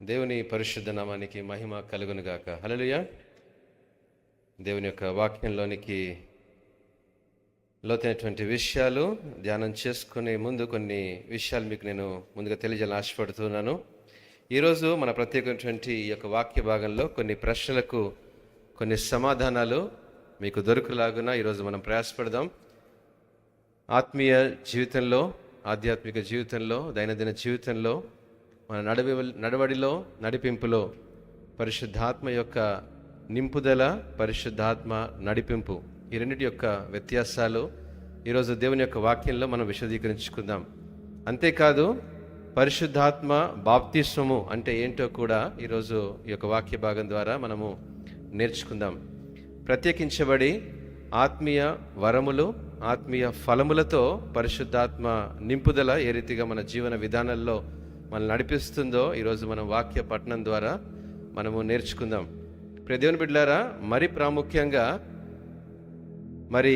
దేవుని పరిశుద్ధ నామానికి మహిమ కలుగునుగాక. హల్లెలూయా. దేవుని యొక్క వాక్యంలోనికి లోతైనటువంటి విషయాలు ధ్యానం చేసుకునే ముందు కొన్ని విషయాలు మీకు నేను ముందుగా తెలియజేయాలని ఆశపడుతున్నాను. ఈరోజు మన ప్రత్యేకమైనటువంటి ఈ యొక్క వాక్య భాగంలో కొన్ని ప్రశ్నలకు కొన్ని సమాధానాలు మీకు దొరుకులాగున ఈరోజు మనం ప్రయాసపడదాం. ఆత్మీయ జీవితంలో, ఆధ్యాత్మిక జీవితంలో, దైనందిన జీవితంలో, మన నడవడిలో, నడిపింపులో పరిశుద్ధాత్మ యొక్క నింపుదల, పరిశుద్ధాత్మ నడిపింపు, ఈ రెండింటి యొక్క వ్యత్యాసాలు ఈరోజు దేవుని యొక్క వాక్యంలో మనం విశదీకరించుకుందాం. అంతేకాదు పరిశుద్ధాత్మ బాప్తిస్మము అంటే ఏంటో కూడా ఈరోజు ఈ యొక్క వాక్య భాగం ద్వారా మనము నేర్చుకుందాం. ప్రత్యేకించబడి ఆత్మీయ వరములు, ఆత్మీయ ఫలములతో పరిశుద్ధాత్మ నింపుదల ఏ రీతిగా మన జీవన విధానాల్లో మనల్ని నడిపిస్తుందో ఈరోజు మనం వాక్య పఠనం ద్వారా మనము నేర్చుకుందాం. ప్రియ దేవుని బిడ్డలారా, మరి ప్రాముఖ్యంగా మరి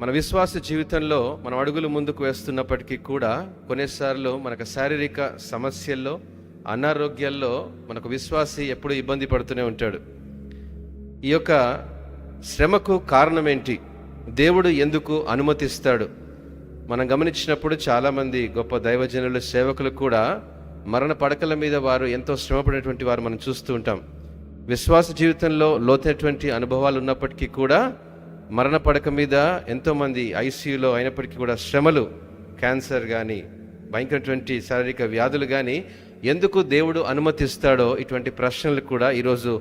మన విశ్వాస జీవితంలో మనం అడుగులు ముందుకు వేస్తున్నప్పటికీ కూడా కొన్నిసార్లు మనకు శారీరక సమస్యల్లో, అనారోగ్యాల్లో మనకు విశ్వాసి ఎప్పుడు ఇబ్బంది పడుతూనే ఉంటాడు. ఈ యొక్క శ్రమకు కారణం ఏంటి? దేవుడు ఎందుకు అనుమతిస్తాడు? మనం గమనించినప్పుడు చాలామంది గొప్ప దైవజనులు, సేవకులు కూడా మరణ పడకల మీద వారు ఎంతో శ్రమపడినటువంటి వారు మనం చూస్తూ ఉంటాం. విశ్వాస జీవితంలో లోతైనటువంటి అనుభవాలు ఉన్నప్పటికీ కూడా మరణ పడక మీద ఎంతోమంది ఐసీయూలో అయినప్పటికీ కూడా శ్రమలు, క్యాన్సర్ కానీ, భయంకరటువంటి శారీరక వ్యాధులు కానీ ఎందుకు దేవుడు అనుమతిస్తాడో ఇటువంటి ప్రశ్నలు కూడా ఈరోజు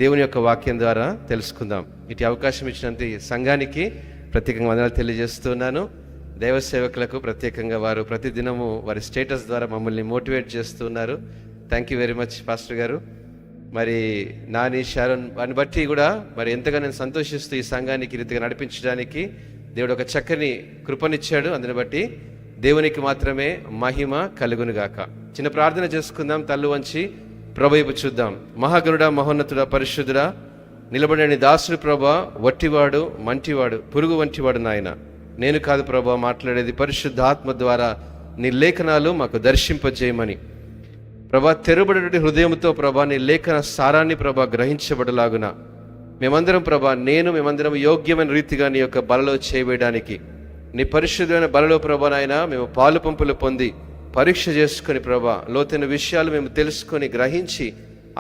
దేవుని యొక్క వాక్యం ద్వారా తెలుసుకుందాం. ఇటు అవకాశం ఇచ్చినంత సంఘానికి ప్రత్యేకంగా వందనాలు తెలియజేస్తున్నాను. దైవ సేవకులకు ప్రత్యేకంగా వారు ప్రతిదినము వారి స్టేటస్ ద్వారా మమ్మల్ని మోటివేట్ చేస్తున్నారు. Thank you very much pastor గారు. మరి నాని, షారోన్ వారిని బట్టి కూడా మరి ఎంతగా నేను సంతోషిస్తూ ఈ సంఘానికి రీతిగా నడిపించడానికి దేవుడు ఒక చక్కని కృపనిచ్చాడు. అందుని బట్టి దేవునికి మాత్రమే మహిమ కలుగునుగాక. చిన్న ప్రార్థన చేసుకుందాం. తల్లు వంచి ప్రభు వైపు చూద్దాం. మహాగణుడా, మహోన్నతుడా, పరిశుద్ధుడా, నిలబడని దాసుడు ప్రభా, వట్టివాడు, మంటివాడు, పురుగు వంటివాడు నాయన. నేను కాదు ప్రభా మాట్లాడేది, పరిశుద్ధాత్మ ద్వారా నీ లేఖనాలు మాకు దర్శింపజేయమని ప్రభా, తెరబడి హృదయంతో ప్రభా నీ లేఖన సారాన్ని ప్రభా గ్రహించబడలాగున మేమందరం ప్రభా, మేమందరం యోగ్యమైన రీతిగా నీ యొక్క బలలో చేయవేయడానికి నీ పరిశుద్ధమైన బలలో ప్రభా నాయన మేము పాలు పంపులు పొంది పరీక్ష చేసుకుని ప్రభా లోతైన విషయాలు మేము తెలుసుకొని గ్రహించి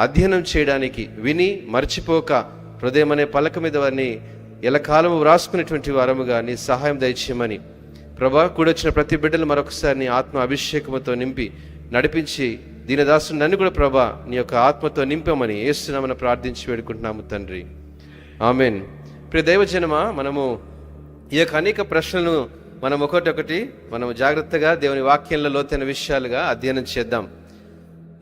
అధ్యయనం చేయడానికి, విని మర్చిపోక హృదయం అనే పలక మీద వారిని ఎల్లకాలము వ్రాసుకునేటువంటి వారముగా నీ సహాయం దయచేయమని ప్రభా, కూడొచ్చిన ప్రతి బిడ్డలు మరొకసారి నీ ఆత్మ అభిషేకముతో నింపి నడిపించి దీనదాసుని నన్ను కూడా ప్రభా నీ యొక్క ఆత్మతో నింపమని యేసునామమున ప్రార్థించి వేడుకుంటున్నాము తండ్రి, ఆమెన్. ప్రియ దైవజనమా, మనము ఈ యొక్క అనేక ప్రశ్నలను మనం ఒకటొకటి మనం జాగ్రత్తగా దేవుని వాక్యంలో లోతైన విషయాలుగా అధ్యయనం చేద్దాం.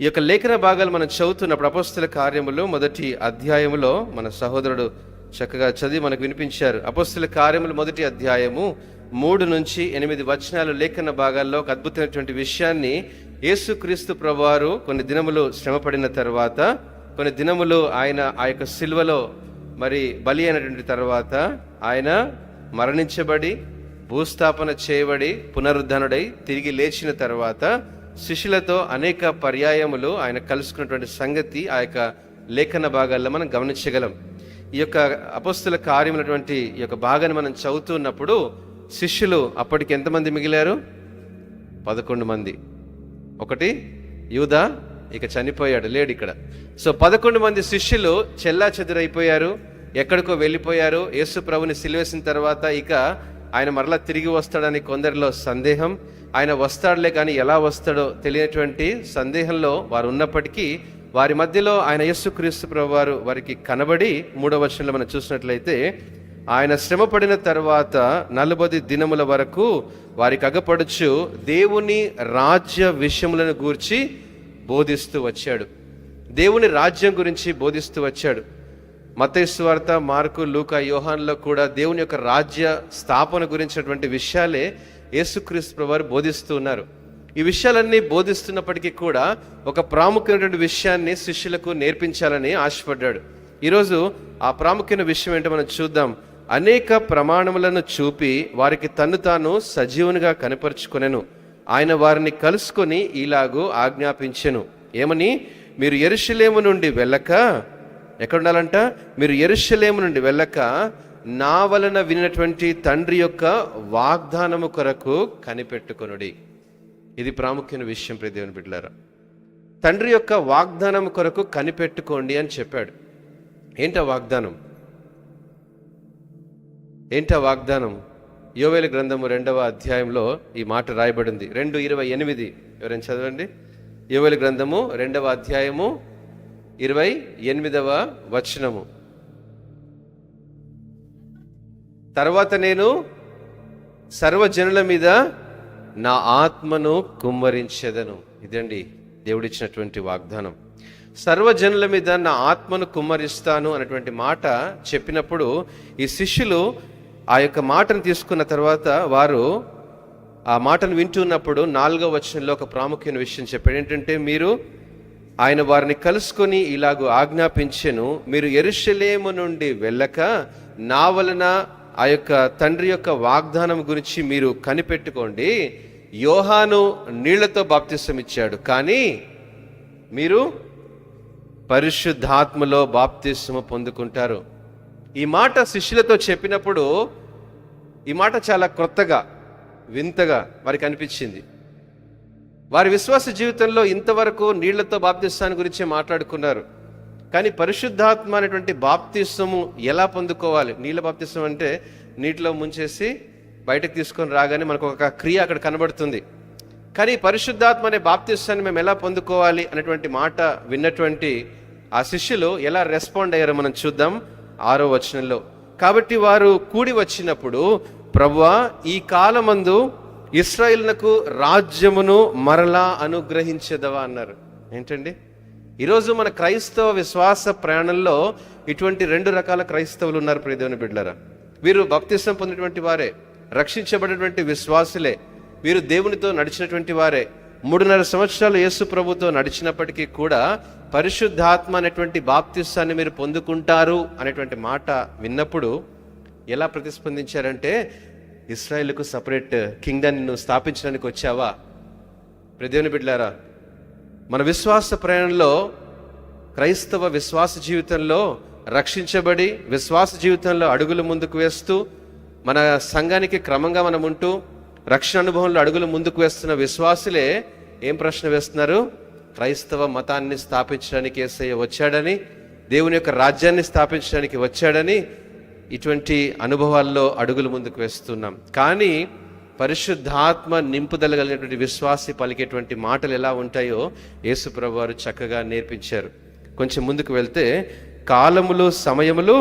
ఈ యొక్క లేఖన భాగాలు మనం చదువుతున్నప్పుడు అపోస్తల కార్యములు 1వ అధ్యాయములో మన సహోదరుడు చక్కగా చదివి మనకు వినిపించారు. అపోస్తల కార్యములు 1వ అధ్యాయము 3 నుంచి 8 వచనాలు లేఖన భాగాల్లో ఒక అద్భుతమైనటువంటి విషయాన్ని, యేసుక్రీస్తు ప్రభువారు కొన్ని దినములు శ్రమపడిన తర్వాత, కొన్ని దినములు ఆయన ఆ యొక్క సిలువలో మరి బలి అయినటువంటి తర్వాత ఆయన మరణించబడి భూస్థాపన చేయబడి పునరుద్ధరణుడై తిరిగి లేచిన తర్వాత శిష్యులతో అనేక పర్యాయములు ఆయన కలుసుకున్నటువంటి సంగతి ఆ యొక్క లేఖన భాగాల్లో మనం గమనించగలం. ఈ యొక్క అపోస్తల కార్యమైనటువంటి ఈ యొక్క భాగాన్ని మనం చదువుతున్నప్పుడు శిష్యులు అప్పటికి ఎంతమంది మిగిలారు? 11 మంది. ఒకటి యూదా ఇక చనిపోయాడు, లేడు ఇక్కడ. సో 11 మంది శిష్యులు చెల్లా చెదురైపోయారు, ఎక్కడికో వెళ్ళిపోయారు. యేసు ప్రభుని సిలువేసిన తర్వాత ఇక ఆయన మరలా తిరిగి వస్తాడని కొందరిలో సందేహం. ఆయన వస్తాడులే కానీ ఎలా వస్తాడో తెలియనటువంటి సందేహంలో వారు ఉన్నప్పటికీ వారి మధ్యలో ఆయన యేసుక్రీస్తు ప్రభువారు వారికి కనబడి 3వ వచనంలో మనం చూసినట్లయితే, ఆయన శ్రమపడిన తర్వాత 40 దినముల వరకు వారికి అగపడుచు దేవుని రాజ్య విషయములను గూర్చి బోధిస్తూ వచ్చాడు. దేవుని రాజ్యం గురించి బోధిస్తూ వచ్చాడు. మత్తయి సువార్త, మార్కు, లూకా, యోహానులో కూడా దేవుని యొక్క రాజ్య స్థాపన గురించినటువంటి విషయాలే యేసుక్రీస్తు ప్రభువారు బోధిస్తూ ఉన్నారు. ఈ విషయాలన్నీ బోధిస్తున్నప్పటికీ కూడా ఒక ప్రాముఖ్యమైనటువంటి విషయాన్ని శిష్యులకు నేర్పించాలని ఆశపడ్డాడు. ఈరోజు ఆ ప్రాముఖ్యమైన విషయం ఏంటో మనం చూద్దాం. అనేక ప్రమాణములను చూపి వారికి తన్ను తాను సజీవునిగా కనపరుచుకొనెను. ఆయన వారిని కలుసుకొని ఇలాగూ ఆజ్ఞాపించెను, ఏమని? మీరు యెరూషలేము నుండి వెళ్ళక, ఎక్కడ ఉండాలంట? మీరు యెరూషలేము నుండి వెళ్ళక నా వలన వినినటువంటి తండ్రి యొక్క వాగ్దానము కొరకు కనిపెట్టుకొనుడి. ఇది ప్రాముఖ్యమైన విషయం ప్రియ దేవుని బిడ్డలారా. తండ్రి యొక్క వాగ్దానం కొరకు కనిపెట్టుకోండి అని చెప్పాడు. ఏంటా వాగ్దానం? ఏంటా వాగ్దానం? యోవేలు గ్రంథము 2వ అధ్యాయంలో ఈ మాట రాయబడింది. 2:28 ఎవరైనా చదవండి. యోవేలు గ్రంథము 2వ అధ్యాయము 28వ వచనము. తర్వాత నేను సర్వజనుల మీద నా ఆత్మను కుమ్మరించెదను. ఇదండి దేవుడిచ్చినటువంటి వాగ్దానం. సర్వజనుల మీద నా ఆత్మను కుమ్మరిస్తాను అనేటువంటి మాట చెప్పినప్పుడు ఈ శిష్యులు ఆ యొక్క మాటను తీసుకున్న తర్వాత వారు ఆ మాటను వింటున్నప్పుడు 4వ వచనంలో ఒక ప్రాముఖ్యమైన విషయం చెప్పాడు. ఏంటంటే, ఆయన వారిని కలుసుకొని ఇలాగూ ఆజ్ఞాపించెను, మీరు యెరూషలేము నుండి వెళ్ళక నా వలన ఆ యొక్క తండ్రి యొక్క వాగ్దానం గురించి మీరు కనిపెట్టుకోండి. యోహాను నీళ్లతో బాప్తిసం ఇచ్చాడు, కానీ మీరు పరిశుద్ధాత్మలో బాప్తిస్మము పొందుకుంటారు. ఈ మాట శిష్యులతో చెప్పినప్పుడు ఈ మాట చాలా క్రొత్తగా, వింతగా వారికి అనిపించింది. వారి విశ్వాస జీవితంలో ఇంతవరకు నీళ్లతో బాప్తిస్మాన్ని గురించి మాట్లాడుకున్నారు, కానీ పరిశుద్ధాత్మ అనేటువంటి బాప్తిస్మము ఎలా పొందుకోవాలి? నీళ్ళ బాప్తిస్మం అంటే నీటిలో ముంచేసి బయటకు తీసుకొని రాగానే మనకు ఒక క్రియ అక్కడ కనబడుతుంది. కానీ పరిశుద్ధాత్మ అనే బాప్తిస్మాన్ని మేము ఎలా పొందుకోవాలి అనేటువంటి మాట విన్నటువంటి ఆ శిష్యులు ఎలా రెస్పాండ్ అయ్యారో మనం చూద్దాం 6వ వచనంలో. కాబట్టి వారు కూడి వచ్చినప్పుడు, ప్రభువా, ఈ కాలమందు ఇశ్రాయేలునకు రాజ్యమును మరలా అనుగ్రహించెదవా అన్నారు. ఏంటండి? ఈరోజు మన క్రైస్తవ విశ్వాస ప్రయాణంలో ఇటువంటి 2 రకాల క్రైస్తవులు ఉన్నారు ప్రియ దేవుని బిడ్డలారా. వీరు బాప్తిసం పొందినటువంటి వారే, రక్షించబడినటువంటి విశ్వాసులే, వీరు దేవునితో నడిచినటువంటి వారే, 3.5 సంవత్సరాలు యేసు ప్రభుతో నడిచినప్పటికీ కూడా పరిశుద్ధాత్మ అనేటువంటి బాప్తిసాన్ని మీరు పొందుకుంటారు అనేటువంటి మాట విన్నప్పుడు ఎలా ప్రతిస్పందించారంటే, ఇశ్రాయేలుకు సపరేట్ కింగ్డమ్ ను స్థాపించడానికి వచ్చావా? ప్రియ దేవుని బిడ్డలారా, మన విశ్వాస ప్రయాణంలో, క్రైస్తవ విశ్వాస జీవితంలో రక్షించబడి విశ్వాస జీవితంలో అడుగులు ముందుకు వేస్తూ, మన సంఘానికి క్రమంగా మనం ఉంటూ రక్షణ అనుభవంలో అడుగులు ముందుకు వేస్తున్న విశ్వాసులే ఏం ప్రశ్న వేస్తున్నారు? క్రైస్తవ మతాన్ని స్థాపించడానికి యేసయ్య వచ్చాడని, దేవుని యొక్క రాజ్యాన్ని స్థాపించడానికి వచ్చాడని ఇటువంటి అనుభవాల్లో అడుగులు ముందుకు వేస్తున్నాం. కానీ పరిశుద్ధాత్మ నింపుదల కలిగినటువంటి విశ్వాసి పలికేటువంటి మాటలు ఎలా ఉంటాయో యేసు ప్రభువు వారు చక్కగా నేర్పించారు. కొంచెం ముందుకు వెళ్తే, కాలములు సమయములు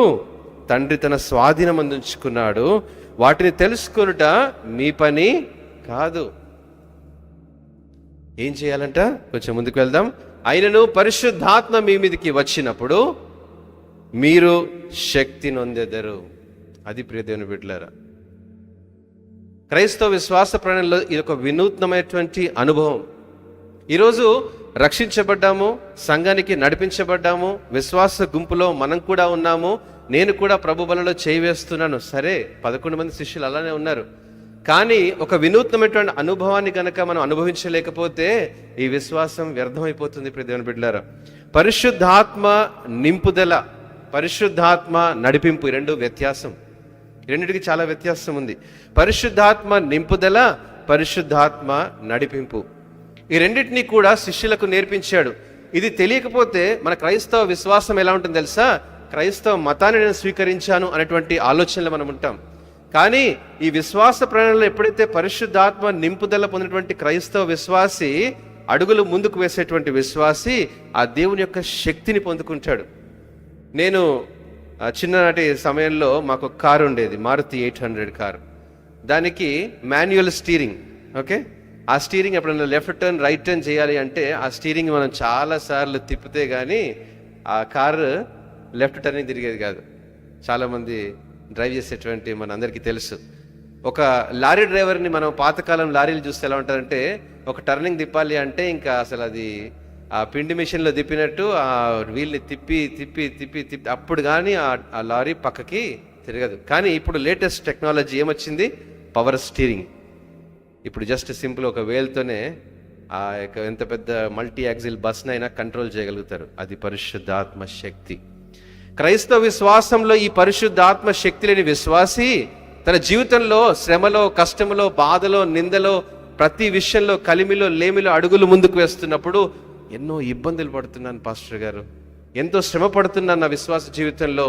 తండ్రి తన స్వాధీనమందు ఉంచుకున్నాడు, వాటిని తెలుసుకొనుట మీ పని కాదు. ఏం చేయాలంట? కొంచెం ముందుకు వెళ్దాం. ఆయనను పరిశుద్ధాత్మ మీ మీదకి వచ్చినప్పుడు మీరు శక్తి నొందెదరు. అది ప్రియ దేవుని బిడ్డలారా, క్రైస్తవ విశ్వాస ప్రయాణంలో ఇది ఒక వినూత్నమైనటువంటి అనుభవం. ఈరోజు రక్షించబడ్డాము, సంఘానికి నడిపించబడ్డాము, విశ్వాస గుంపులో మనం కూడా ఉన్నాము, నేను కూడా ప్రభు బలలో చేయి వేస్తున్నాను. సరే, 11 మంది శిష్యులు అలానే ఉన్నారు. కానీ ఒక వినూత్నమైనటువంటి అనుభవాన్ని కనుక మనం అనుభవించలేకపోతే ఈ విశ్వాసం వ్యర్థమైపోతుంది ప్రియ దేవుని బిడ్డలారా. పరిశుద్ధాత్మ నింపుదల, పరిశుద్ధాత్మ నడిపింపు, ఈ 2 వ్యత్యాసం. రెండింటికి చాలా వ్యత్యాసం ఉంది. పరిశుద్ధాత్మ నింపుదల, పరిశుద్ధాత్మ నడిపింపు, ఈ రెండింటినీ కూడా శిష్యులకు నేర్పించాడు. ఇది తెలియకపోతే మన క్రైస్తవ విశ్వాసం ఎలా ఉంటుంది తెలుసా? క్రైస్తవ మతాన్ని నేను స్వీకరించాను అనేటువంటి ఆలోచనలో మనం ఉంటాం. కానీ ఈ విశ్వాస ప్రయాణంలో ఎప్పుడైతే పరిశుద్ధాత్మ నింపుదల పొందినటువంటి క్రైస్తవ విశ్వాసి అడుగులు ముందుకు వేసేటువంటి విశ్వాసి ఆ దేవుని యొక్క శక్తిని పొందుకుంటాడు. నేను చిన్ననాటి సమయంలో మాకు కారు ఉండేది, మారుతి 800 కారు. దానికి మాన్యువల్ స్టీరింగ్. ఓకే, ఆ స్టీరింగ్ ఎప్పుడైనా లెఫ్ట్ టర్న్ రైట్ టర్న్ చేయాలి అంటే ఆ స్టీరింగ్ మనం చాలాసార్లు తిప్పితే కానీ ఆ కారు లెఫ్ట్ టర్నింగ్ తిరిగేది కాదు. చాలామంది డ్రైవ్ చేసేటువంటి మన అందరికీ తెలుసు. ఒక లారీ డ్రైవర్ని మనం పాతకాలం లారీలు చూస్తే ఎలా ఉంటారంటే, ఒక టర్నింగ్ తిప్పాలి అంటే ఇంకా అసలు అది ఆ పిండి మిషన్లో తిప్పినట్టు ఆ వీల్ని తిప్పి తిప్పి తిప్పి తిప్పి అప్పుడు కానీ ఆ లారీ పక్కకి తిరగదు. కానీ ఇప్పుడు లేటెస్ట్ టెక్నాలజీ ఏమొచ్చింది? Power steering. ఇప్పుడు జస్ట్ సింపుల్ ఒక వేల్తోనే ఆ యొక్క ఎంత పెద్ద మల్టీ యాక్సిల్ బస్నైనా కంట్రోల్ చేయగలుగుతారు. అది పరిశుద్ధాత్మ శక్తి. క్రైస్తవ విశ్వాసంలో ఈ పరిశుద్ధాత్మ శక్తి లేని విశ్వాసి తన జీవితంలో శ్రమలో, కష్టములో, బాధలో, నిందలో, ప్రతి విషయంలో, కలిమిలో, లేమిలో అడుగులు ముందుకు వేస్తున్నప్పుడు ఎన్నో ఇబ్బందులు పడుతున్నాను పాస్టర్ గారు, ఎంతో శ్రమ పడుతున్నాను నా విశ్వాస జీవితంలో,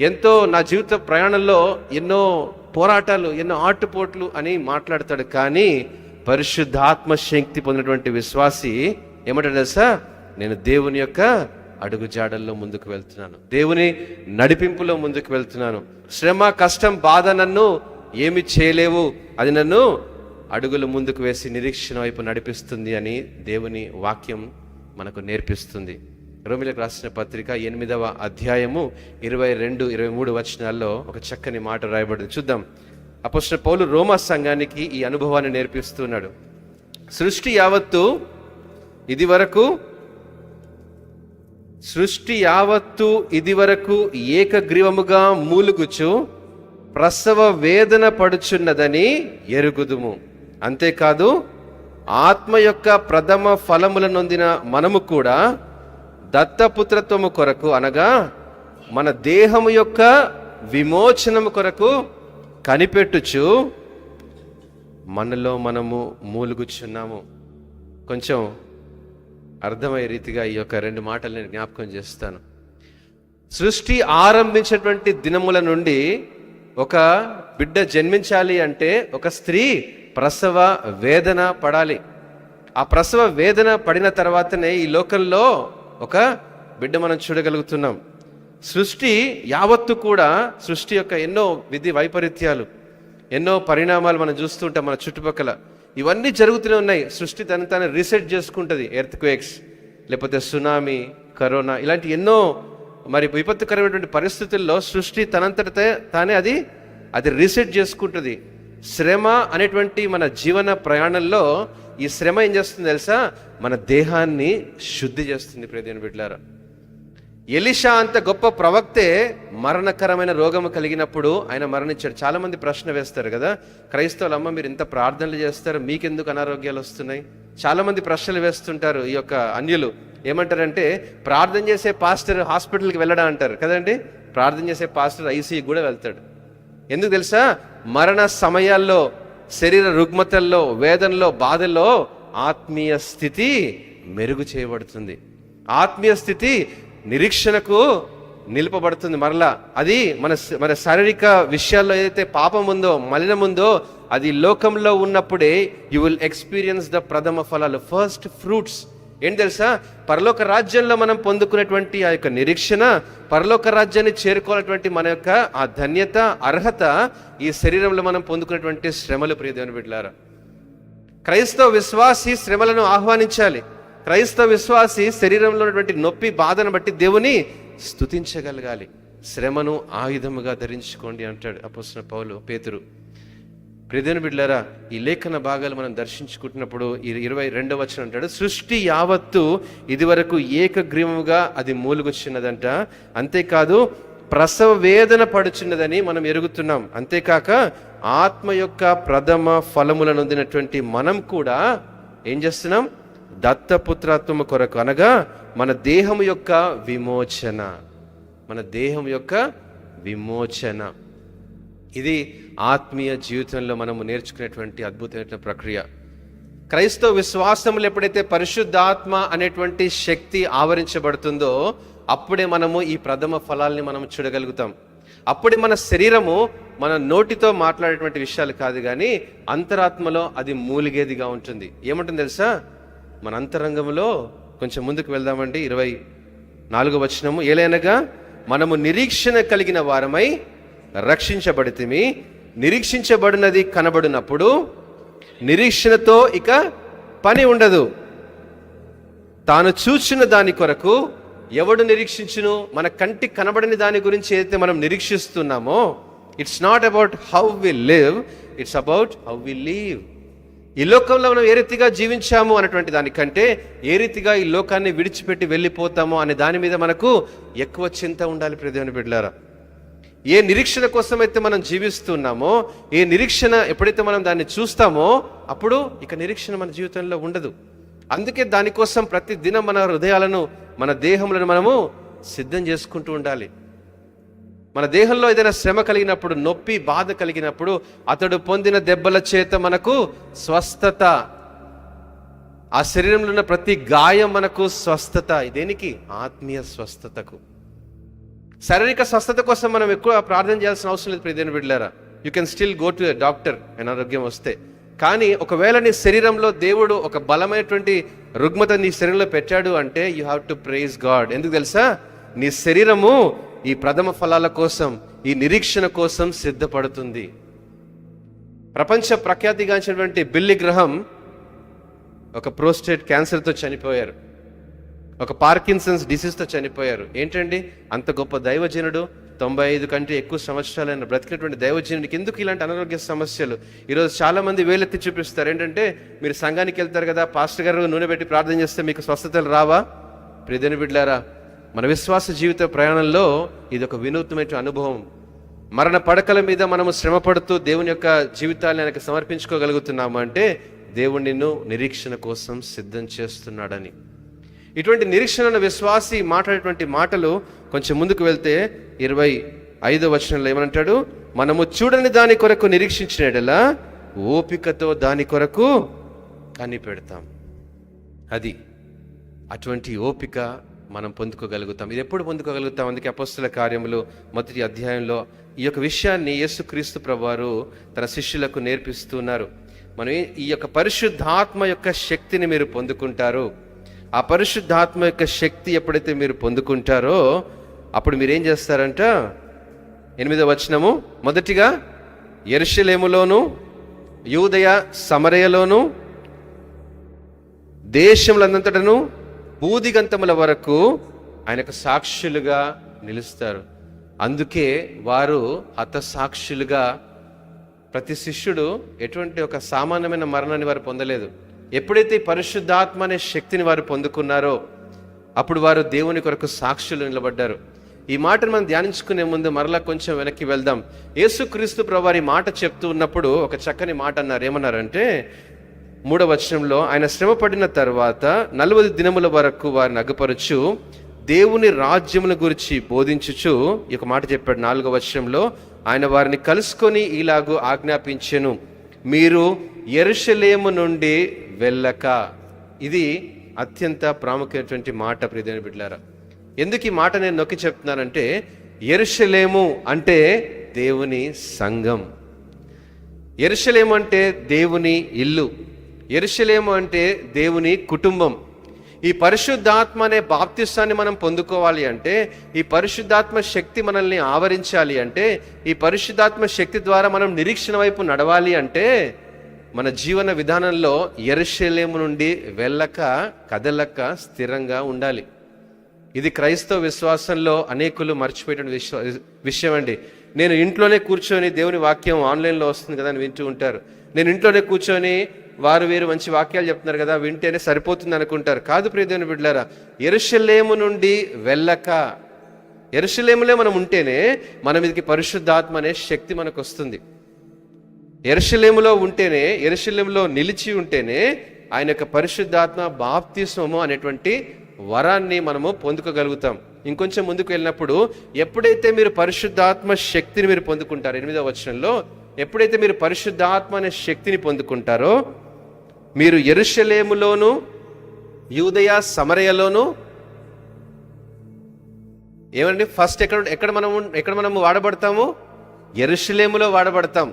ఎంతో నా జీవిత ప్రయాణంలో ఎన్నో పోరాటాలు, ఎన్నో ఆటుపోట్లు అని మాట్లాడతాడు. కానీ పరిశుద్ధాత్మ శక్తి పొందినటువంటి విశ్వాసి ఏమంటాడు తెలుసా? నేను దేవుని యొక్క అడుగు జాడల్లో ముందుకు వెళ్తున్నాను, దేవుని నడిపింపులో ముందుకు వెళ్తున్నాను. శ్రమ, కష్టం, బాధ నన్ను ఏమి చేయలేవు, అది నన్ను అడుగులు ముందుకు వేసి నిరీక్షణ వైపు నడిపిస్తుంది అని దేవుని వాక్యం మనకు నేర్పిస్తుంది. రోమీయులకు రాసిన పత్రిక 8వ అధ్యాయము 22-23 వచనాల్లో ఒక చక్కని మాట రాయబడింది. చూద్దాం. అపోస్తలుడైన పౌలు రోమా సంఘానికి ఈ అనుభవాన్ని నేర్పిస్తున్నాడు. సృష్టి యావత్తు ఇదివరకు ఏకగ్రీవముగా మూలుగుచు ప్రసవ వేదన పడుచున్నదని ఎరుగుదుము. అంతేకాదు ఆత్మ యొక్క ప్రథమ ఫలముల నొందిన మనము కూడా దత్తపుత్రత్వము కొరకు, అనగా మన దేహము యొక్క విమోచనము కొరకు కనిపెట్టుచు మనలో మనము మూలుగుచున్నాము. కొంచెం అర్థమయ్యే రీతిగా ఈ యొక్క 2 మాటలు నేను జ్ఞాపకం చేస్తాను. సృష్టి ఆరంభించినటువంటి దినముల నుండి ఒక బిడ్డ జన్మించాలి అంటే ఒక స్త్రీ ప్రసవ వేదన పడాలి. ఆ ప్రసవ వేదన పడిన తర్వాతనే ఈ లోకంలో ఒక బిడ్డ మనం చూడగలుగుతున్నాం. సృష్టి యావత్తు కూడా, సృష్టి యొక్క ఎన్నో విధి వైపరీత్యాలు, ఎన్నో పరిణామాలు మనం చూస్తుంటాం మన చుట్టుపక్కల. ఇవన్నీ జరుగుతూనే ఉన్నాయి. సృష్టి తను రీసెట్ చేసుకుంటుంది. ఎర్త్ క్వేక్స్, లేకపోతే సునామీ, కరోనా, ఇలాంటి ఎన్నో మరి విపత్తుకరమైనటువంటి పరిస్థితుల్లో సృష్టి తనంతట తానే అది రీసెట్ చేసుకుంటుంది. శ్రమ అనేటువంటి మన జీవన ప్రయాణంలో ఈ శ్రమ ఏం చేస్తుంది తెలుసా? మన దేహాన్ని శుద్ధి చేస్తుంది. ప్రియమైన బిడ్డలారా, ఎలీషా అంత గొప్ప ప్రవక్తే మరణకరమైన రోగము కలిగినప్పుడు ఆయన మరణించాడు. చాలా మంది ప్రశ్న వేస్తారు కదా, క్రైస్తవులు, అమ్మ మీరు ఇంత ప్రార్థనలు చేస్తారు, మీకెందుకు అనారోగ్యాలు వస్తున్నాయి? చాలా మంది ప్రశ్నలు వేస్తుంటారు. ఈ యొక్క అన్యులు ఏమంటారంటే, ప్రార్థన చేసే పాస్టర్ హాస్పిటల్కి వెళ్ళడా అంటారు కదండి. ప్రార్థన చేసే పాస్టర్ ఐసీయూకి కూడా వెళ్తాడు. ఎందుకు తెలుసా? మరణ సమయాల్లో, శరీర రుగ్మతల్లో, వేదనలో, బాధల్లో ఆత్మీయ స్థితి మెరుగు చేయబడుతుంది. ఆత్మీయ స్థితి నిరీక్షణకు నిలుపబడుతుంది. మరలా అది మన శారీరక విషయాల్లో ఏదైతే పాపం ఉందో, మలినం ఉందో, అది లోకంలో ఉన్నప్పుడే యు విల్ ఎక్స్పీరియన్స్ ద ప్రథమ ఫలాలు, ఫస్ట్ ఫ్రూట్స్. ఏంటి తెలుసా? పరలోక రాజ్యంలో మనం పొందుకునేటువంటి ఆ యొక్క నిరీక్షణ, పరలోక రాజ్యాన్ని చేరుకోవాలన్నటువంటి మన యొక్క ఆ ధన్యత, అర్హత ఈ శరీరంలో మనం పొందుకునేటువంటి శ్రమలు. ప్రియ దేవుని బిడ్డలారా, క్రైస్తవ విశ్వాసి శ్రమలను ఆహ్వానించాలి. క్రైస్తవ విశ్వాసి శరీరంలో ఉన్నటువంటి నొప్పి, బాధను బట్టి దేవుని స్తుతించగలగాలి. శ్రమను ఆయుధముగా ధరించుకోండి అంటాడు అపోస్తలుడైన పౌలు, పేతురు. ప్రియదేవుని బిడ్డలారా, ఈ లేఖన భాగాలు మనం దర్శించుకుంటున్నప్పుడు 22వ వచనం అంటాడు, సృష్టి యావత్తు ఇదివరకు ఏకగ్రీవముగా అది మూలుగుచున్నదంట. అంతేకాదు ప్రసవ వేదన పడుచున్నదని మనం ఎరుగుతున్నాం. అంతేకాక ఆత్మ యొక్క ప్రథమ ఫలములను నొందినటువంటి మనం కూడా ఏం చేస్తున్నాం? దత్తపుత్రత్వము కొరకు, అనగా మన దేహము యొక్క విమోచన. మన దేహం యొక్క విమోచన ఇది ఆత్మీయ జీవితంలో మనము నేర్చుకునేటువంటి అద్భుతమైన ప్రక్రియ. క్రైస్తవ విశ్వాసములు ఎప్పుడైతే పరిశుద్ధాత్మ అనేటువంటి శక్తి ఆవరించబడుతుందో అప్పుడే మనము ఈ ప్రథమ ఫలాల్ని మనం చూడగలుగుతాం. అప్పుడే మన శరీరము మన నోటితో మాట్లాడేటువంటి విషయాలు కాదు, కానీ అంతరాత్మలో అది మూలిగేదిగా ఉంటుంది. ఏమంటుంది తెలుసా? మన అంతరంగంలో కొంచెం ముందుకు వెళ్దామండి. 24వ వచనము, ఏలైనగా మనము నిరీక్షణ కలిగిన వారమై రక్షించబడితిమి. నిరీక్షించబడినది కనబడినప్పుడు నిరీక్షణతో ఇక పని ఉండదు. తాను చూచిన దాని కొరకు ఎవడు నిరీక్షించును? మన కంటికి కనబడని దాని గురించి ఏదైతే మనం నిరీక్షిస్తున్నామో, it's not about how we live, it's about how we leave. ఈ లోకంలో మనం ఏ రీతిగా జీవించాము అన్నటువంటి దానికంటే ఏ రీతిగా ఈ లోకాన్ని విడిచిపెట్టి వెళ్ళిపోతామో అనే దాని మీద మనకు ఎక్కువ చింత ఉండాలి. ప్రియదేవుని బిడ్డలారా, ఏ నిరీక్షణ కోసం అయితే మనం జీవిస్తున్నామో, ఏ నిరీక్షణ ఎప్పుడైతే మనం దాన్ని చూస్తామో అప్పుడు ఇక నిరీక్షణ మన జీవితంలో ఉండదు. అందుకే దానికోసం ప్రతి దినం మన హృదయాలను, మన దేహములను మనము సిద్ధం చేసుకుంటూ ఉండాలి. మన దేహంలో ఏదైనా శ్రమ కలిగినప్పుడు, నొప్పి, బాధ కలిగినప్పుడు అతడు పొందిన దెబ్బల చేత మనకు స్వస్థత. ఆ శరీరంలో ఉన్న ప్రతి గాయం మనకు స్వస్థత. దేనికి? ఆత్మీయ స్వస్థతకు. శారీరక స్వస్థత కోసం మనం ఎక్కువ ప్రార్థన చేయాల్సిన అవసరం లేదు ప్రియమైన బిడ్డలారా. You can still go to a doctor అనారోగ్యం వస్తే. కానీ ఒకవేళ నీ శరీరంలో దేవుడు ఒక బలమైనటువంటి రుగ్మత నీ శరీరంలో పెట్టాడు అంటే you have to praise God. ఎందుకు తెలుసా? నీ శరీరము ఈ ప్రథమ ఫలాల కోసం, ఈ నిరీక్షణ కోసం సిద్ధపడుతుంది. ప్రపంచ ప్రఖ్యాతిగాంచినటువంటి బిల్లీ గ్రహం ఒక ప్రోస్టేట్ క్యాన్సర్తో చనిపోయారు, ఒక పార్కిన్సన్స్ డిసీజ్తో చనిపోయారు. ఏంటండి, అంత గొప్ప దైవజనుడు, 95 కంటే ఎక్కువ సంవత్సరాలైన బ్రతికినటువంటి దైవజనుడికి ఎందుకు ఇలాంటి అనారోగ్య సమస్యలు? ఈరోజు చాలా మంది వేలెత్తి చూపిస్తారు. ఏంటంటే, మీరు సంఘానికి వెళ్తారు కదా, పాస్టర్ గారు నూనె పెట్టి ప్రార్థన చేస్తే మీకు స్వస్థతలు రావా? ప్రియమైన బిడ్డలారా, మన విశ్వాస జీవిత ప్రయాణంలో ఇది ఒక వినూత్నమైన అనుభవం. మరణ పడకల మీద మనము శ్రమ పడుతూ దేవుని యొక్క జీవితాన్ని ఆయనకు సమర్పించుకోగలుగుతున్నాము అంటే దేవుడు నిన్ను నిరీక్షణ కోసం సిద్ధం చేస్తున్నాడని. ఇటువంటి నిరీక్షణ విశ్వాసి మాట్లాడేటువంటి మాటలు కొంచెం ముందుకు వెళ్తే 25వ వచనంలో ఏమనంటాడు? మనము చూడని దాని కొరకు నిరీక్షించిన యెడల ఓపికతో దాని కొరకు కనిపెడతాం. అది అటువంటి ఓపిక మనం పొందుకోగలుగుతాం. ఇది ఎప్పుడు పొందుకోగలుగుతాం? అందుకే అపొస్తలుల కార్యములు 1వ అధ్యాయంలో ఈ యొక్క విషయాన్ని యేసుక్రీస్తు ప్రభువారు తన శిష్యులకు నేర్పిస్తున్నారు. మనం ఈ యొక్క పరిశుద్ధాత్మ యొక్క శక్తిని మీరు పొందుకుంటారు. ఆ పరిశుద్ధాత్మ యొక్క శక్తి ఎప్పుడైతే మీరు పొందుకుంటారో అప్పుడు మీరేం చేస్తారంట? 8వ వచనము, మొదటిగా యెరూషలేములోను, యూదయ, సమరయలోను, దేశములంతటను, బూదిగంతముల వరకు ఆయనకు సాక్షులుగా నిలుస్తారు. అందుకే వారు హతసాక్షులుగా. ప్రతి శిష్యుడు ఎటువంటి ఒక సామాన్యమైన మరణాన్ని వారు పొందలేదు. ఎప్పుడైతే పరిశుద్ధాత్మ అనే శక్తిని వారు పొందుకున్నారో అప్పుడు వారు దేవుని కొరకు సాక్షులు నిలబడ్డారు. ఈ మాటను మనం ధ్యానించుకునే ముందు మరలా కొంచెం వెనక్కి వెళ్దాం. యేసుక్రీస్తు ప్రభువారు ఈ మాట చెప్తూ ఉన్నప్పుడు ఒక చక్కని మాట అన్నారు. ఏమన్నారంటే 3వ వచనంలో, ఆయన శ్రమ పడిన తర్వాత 40 దినముల వరకు వారిని అగపరుచు దేవుని రాజ్యముల గురించి బోధించుచు ఈ ఒక మాట చెప్పాడు. 4వ వచనంలో ఆయన వారిని కలుసుకొని ఇలాగూ ఆజ్ఞాపించెను, మీరు యెరూషలేము నుండి వెళ్ళక. ఇది అత్యంత ప్రాముఖ్యమైనటువంటి మాట ప్రియమైన బిడ్డలారా. ఎందుకు ఈ మాట నేను నొక్కి చెప్తున్నానంటే, యెరూషలేము అంటే దేవుని సంఘం, యెరూషలేము అంటే దేవుని ఇల్లు, యెరూషలేము అంటే దేవుని కుటుంబం. ఈ పరిశుద్ధాత్మ అనే బాప్తిస్మాన్ని మనం పొందుకోవాలి అంటే, ఈ పరిశుద్ధాత్మ శక్తి మనల్ని ఆవరించాలి అంటే, ఈ పరిశుద్ధాత్మ శక్తి ద్వారా మనం నిరీక్షణ వైపు నడవాలి అంటే మన జీవన విధానంలో యెరూషలేము నుండి వెళ్ళక, కదలక స్థిరంగా ఉండాలి. ఇది క్రైస్తవ విశ్వాసంలో అనేకులు మర్చిపోయేటువంటి విషయం అండి. నేను ఇంట్లోనే కూర్చొని దేవుని వాక్యం ఆన్లైన్లో వస్తుంది కదా అని వింటూ ఉంటారు. నేను ఇంట్లోనే కూర్చొని వారు వీరు మంచి వాక్యాలు చెప్తున్నారు కదా వింటేనే సరిపోతుంది అనుకుంటారు. కాదు ప్రియమైన బిడ్డలారా, యెరూషలేము నుండి వెళ్ళక, యెరూషలేములో మనం ఉంటేనే మన మీదకి పరిశుద్ధాత్మ అనే శక్తి మనకు వస్తుంది. యెరూషలేములో ఉంటేనే, యెరూషలేములో నిలిచి ఉంటేనే ఆయన యొక్క పరిశుద్ధాత్మ బాప్తిస్మము అనేటువంటి వరాన్ని మనము పొందుకోగలుగుతాం. ఇంకొంచెం ముందుకు వెళ్ళినప్పుడు ఎప్పుడైతే మీరు పరిశుద్ధాత్మ శక్తిని మీరు పొందుకుంటారు, 8వ వచనంలో, ఎప్పుడైతే మీరు పరిశుద్ధాత్మ అనే శక్తిని పొందుకుంటారో మీరు యెరూషలేములోను, యూదయ, సమరయలోను ఏమండి ఫస్ట్ ఎక్కడ మనము వాడబడతాము? యెరూషలేములో వాడబడతాం.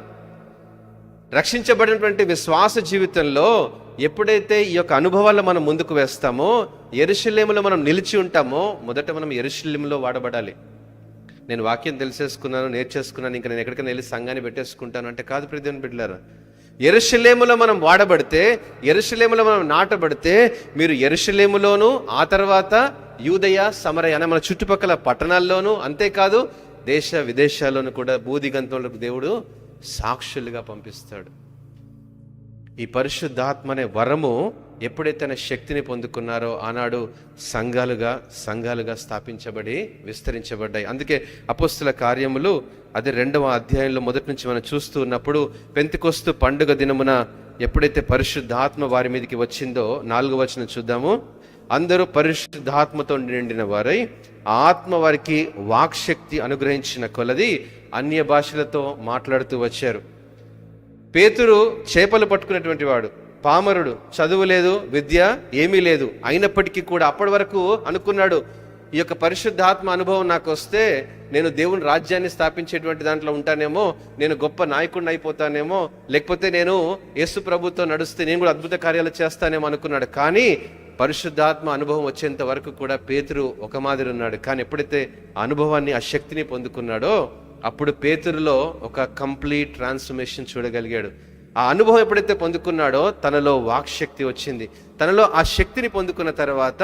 రక్షించబడినటువంటి విశ్వాస జీవితంలో ఎప్పుడైతే ఈ యొక్క అనుభవాల్లో మనం ముందుకు వేస్తామో, యెరూషలేములో మనం నిలిచి ఉంటామో, మొదట మనం యెరూషలేములో వాడబడాలి. నేను వాక్యం తెలిసేసుకున్నాను, నేర్చేసుకున్నాను, ఇంకా నేను ఎక్కడికైనా వెళ్ళి సంఘాన్ని పెట్టేసుకుంటాను అంటే కాదు ప్రియమైన బిడ్డలారా. యెరూషలేములో మనం వాడబడితే, యెరూషలేములో మనం నాటబడితే, మీరు యెరూషలేములోను, ఆ తర్వాత యూదయ, సమరయ అనే మన చుట్టుపక్కల పట్టణాల్లోనూ, అంతేకాదు దేశ విదేశాల్లోనూ కూడా బూదిగంతములకు దేవుడు సాక్షులుగా పంపిస్తాడు. ఈ పరిశుద్ధాత్మ అనే వరము ఎప్పుడైతే తన శక్తిని పొందుకున్నారో ఆనాడు సంఘాలుగా స్థాపించబడి విస్తరించబడ్డాయి. అందుకే అపొస్తలుల కార్యములు అదే 2వ అధ్యాయంలో మొదటి నుంచి మనం చూస్తూ ఉన్నప్పుడు పెంతెకొస్తు పండుగ దినమున ఎప్పుడైతే పరిశుద్ధాత్మ వారి మీదకి వచ్చిందో 4వ వచనం చూద్దాము. అందరూ పరిశుద్ధాత్మతో నిండిన వారై ఆత్మ వారికి వాక్శక్తి అనుగ్రహించిన కొలది అన్య భాషలతో మాట్లాడుతూ వచ్చారు. పేతురు చేపలు పట్టుకునేటువంటి వాడు, పామరుడు, చదువు లేదు, విద్య ఏమీ లేదు. అయినప్పటికీ కూడా అప్పటి వరకు అనుకున్నాడు, ఈ యొక్క పరిశుద్ధాత్మ అనుభవం నాకు వస్తే నేను దేవుని రాజ్యాన్ని స్థాపించేటువంటి దాంట్లో ఉంటానేమో, నేను గొప్ప నాయకుడిని అయిపోతానేమో, లేకపోతే నేను యేసు ప్రభుతో నడుస్తే నేను కూడా అద్భుత కార్యాలు చేస్తానేమో అనుకున్నాడు. కానీ పరిశుద్ధాత్మ అనుభవం వచ్చేంత వరకు కూడా పేతురు ఒక మాదిరి ఉన్నాడు. కానీ ఎప్పుడైతే అనుభవాన్ని, ఆ శక్తిని పొందుకున్నాడో అప్పుడు పేతురులో ఒక కంప్లీట్ ట్రాన్స్ఫర్మేషన్ చూడగలిగాడు. ఆ అనుభవం ఎప్పుడైతే పొందుకున్నాడో తనలో వాక్శక్తి వచ్చింది. తనలో ఆ శక్తిని పొందుకున్న తర్వాత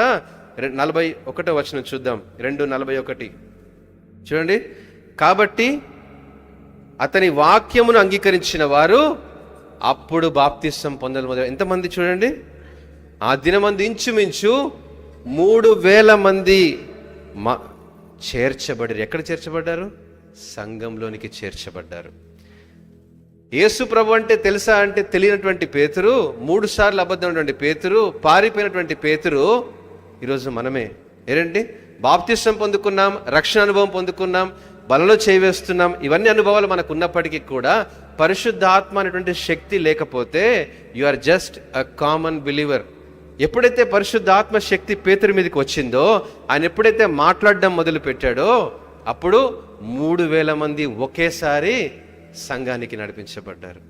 41వ వచనం చూద్దాం. 2:41 చూడండి. కాబట్టి అతని వాక్యమును అంగీకరించిన వారు అప్పుడు బాప్తిసం పొందడం మొదలు. ఎంతమంది చూడండి, ఆ దినమంది ఇంచుమించు 3,000 మంది చేర్చబడ్డారు. ఎక్కడ చేర్చబడ్డారు? సంఘంలోనికి చేర్చబడ్డారు. యేసు ప్రభు అంటే తెలుసా అంటే తెలియనటువంటి పేతురు, 3 సార్లు అబద్ధమైనటువంటి పేతురు, పారిపోయినటువంటి పేతురు ఈరోజు మనమే. ఏంటండి, బాప్తిసం పొందుకున్నాం, రక్షణ అనుభవం పొందుకున్నాం, బలలో చేవేస్తున్నాం. ఇవన్నీ అనుభవాలు మనకు ఉన్నప్పటికీ కూడా పరిశుద్ధాత్మ అనేటువంటి శక్తి లేకపోతే you are just a common believer. ఎప్పుడైతే పరిశుద్ధాత్మ శక్తి పేతురు మీదకి వచ్చిందో, ఆయన ఎప్పుడైతే మాట్లాడడం మొదలు పెట్టాడో అప్పుడు 3,000 మంది ఒకేసారి సంఘానికి నడిపించబడ్డారు.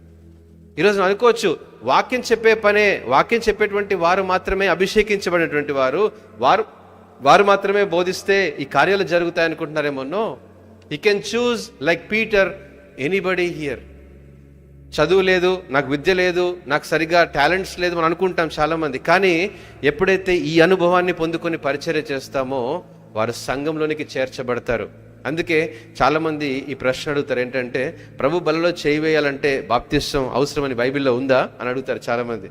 ఈరోజు అనుకోవచ్చు, వాక్యం చెప్పేటువంటి వారు మాత్రమే అభిషేకించబడినటువంటి వారు మాత్రమే బోధిస్తే ఈ కార్యాలు జరుగుతాయి అనుకుంటున్నారేమో. You can choose like Peter anybody here. చదువు లేదు, నాకు విద్య లేదు, నాకు సరిగా టాలెంట్స్ లేదు మనం అనుకుంటాం చాలామంది. కానీ ఎప్పుడైతే ఈ అనుభవాన్ని పొందుకొని పరిచర్య చేస్తామో వారు సంఘంలోనికి చేర్చబడతారు. అందుకే చాలామంది ఈ ప్రశ్న అడుగుతారు, ఏంటంటే ప్రభు బలలో చేయి వేయాలంటే బాప్తిసం అవసరమని బైబిల్లో ఉందా అని అడుగుతారు చాలామంది.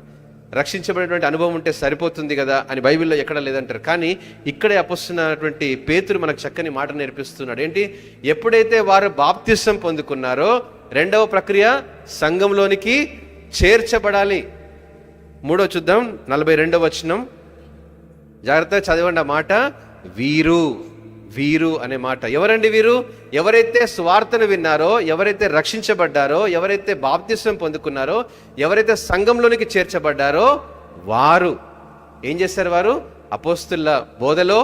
రక్షించబడినటువంటి అనుభవం ఉంటే సరిపోతుంది కదా అని బైబిల్లో ఎక్కడ లేదంటారు. కానీ ఇక్కడే అపొస్తలుడైనటువంటి పేతురు మనకు చక్కని మాట నేర్పిస్తున్నాడు. ఏంటి, ఎప్పుడైతే వారు బాప్తిసం పొందుకున్నారో రెండవ ప్రక్రియ సంఘంలోనికి చేర్చబడాలి. 3వ చూద్దాం, 42వ వచనం. జాగ్రత్తగా చదవండి ఆ మాట. వీరు అనే మాట. ఎవరండి వీరు? ఎవరైతే స్వార్థను విన్నారో, ఎవరైతే రక్షించబడ్డారో, ఎవరైతే బాప్తిసం పొందుకున్నారో, ఎవరైతే సంఘంలోనికి చేర్చబడ్డారో వారు ఏం చేశారు? వారు అపోస్తుల బోధలో,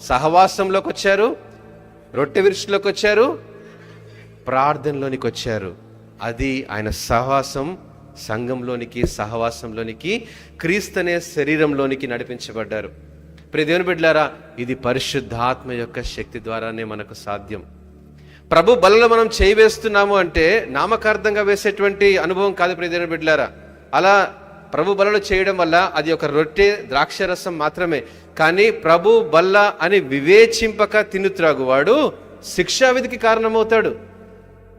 సహవాసంలోకి వచ్చారు, రొట్టె విరుచులోకి వచ్చారు, ప్రార్థనలోనికి వచ్చారు. అది ఆయన సహవాసం, సంఘంలోనికి, సహవాసంలోనికి, క్రీస్తనే శరీరంలోనికి నడిపించబడ్డారు. ప్రియ దేవుని బిడ్డలారా, ఇది పరిశుద్ధాత్మ యొక్క శక్తి ద్వారానే మనకు సాధ్యం. ప్రభు బలలో మనం చేయి వేస్తున్నాము అంటే నామకార్థంగా వేసేటువంటి అనుభవం కాదు ప్రియ దేవుని బిడ్డలారా. అలా ప్రభు బలలో చేయడం వల్ల అది ఒక రొట్టె ద్రాక్షరసం మాత్రమే. కానీ ప్రభు బల్ల అని వివేచింపక తినుత్రాగువాడు శిక్షావిధికి కారణమవుతాడు.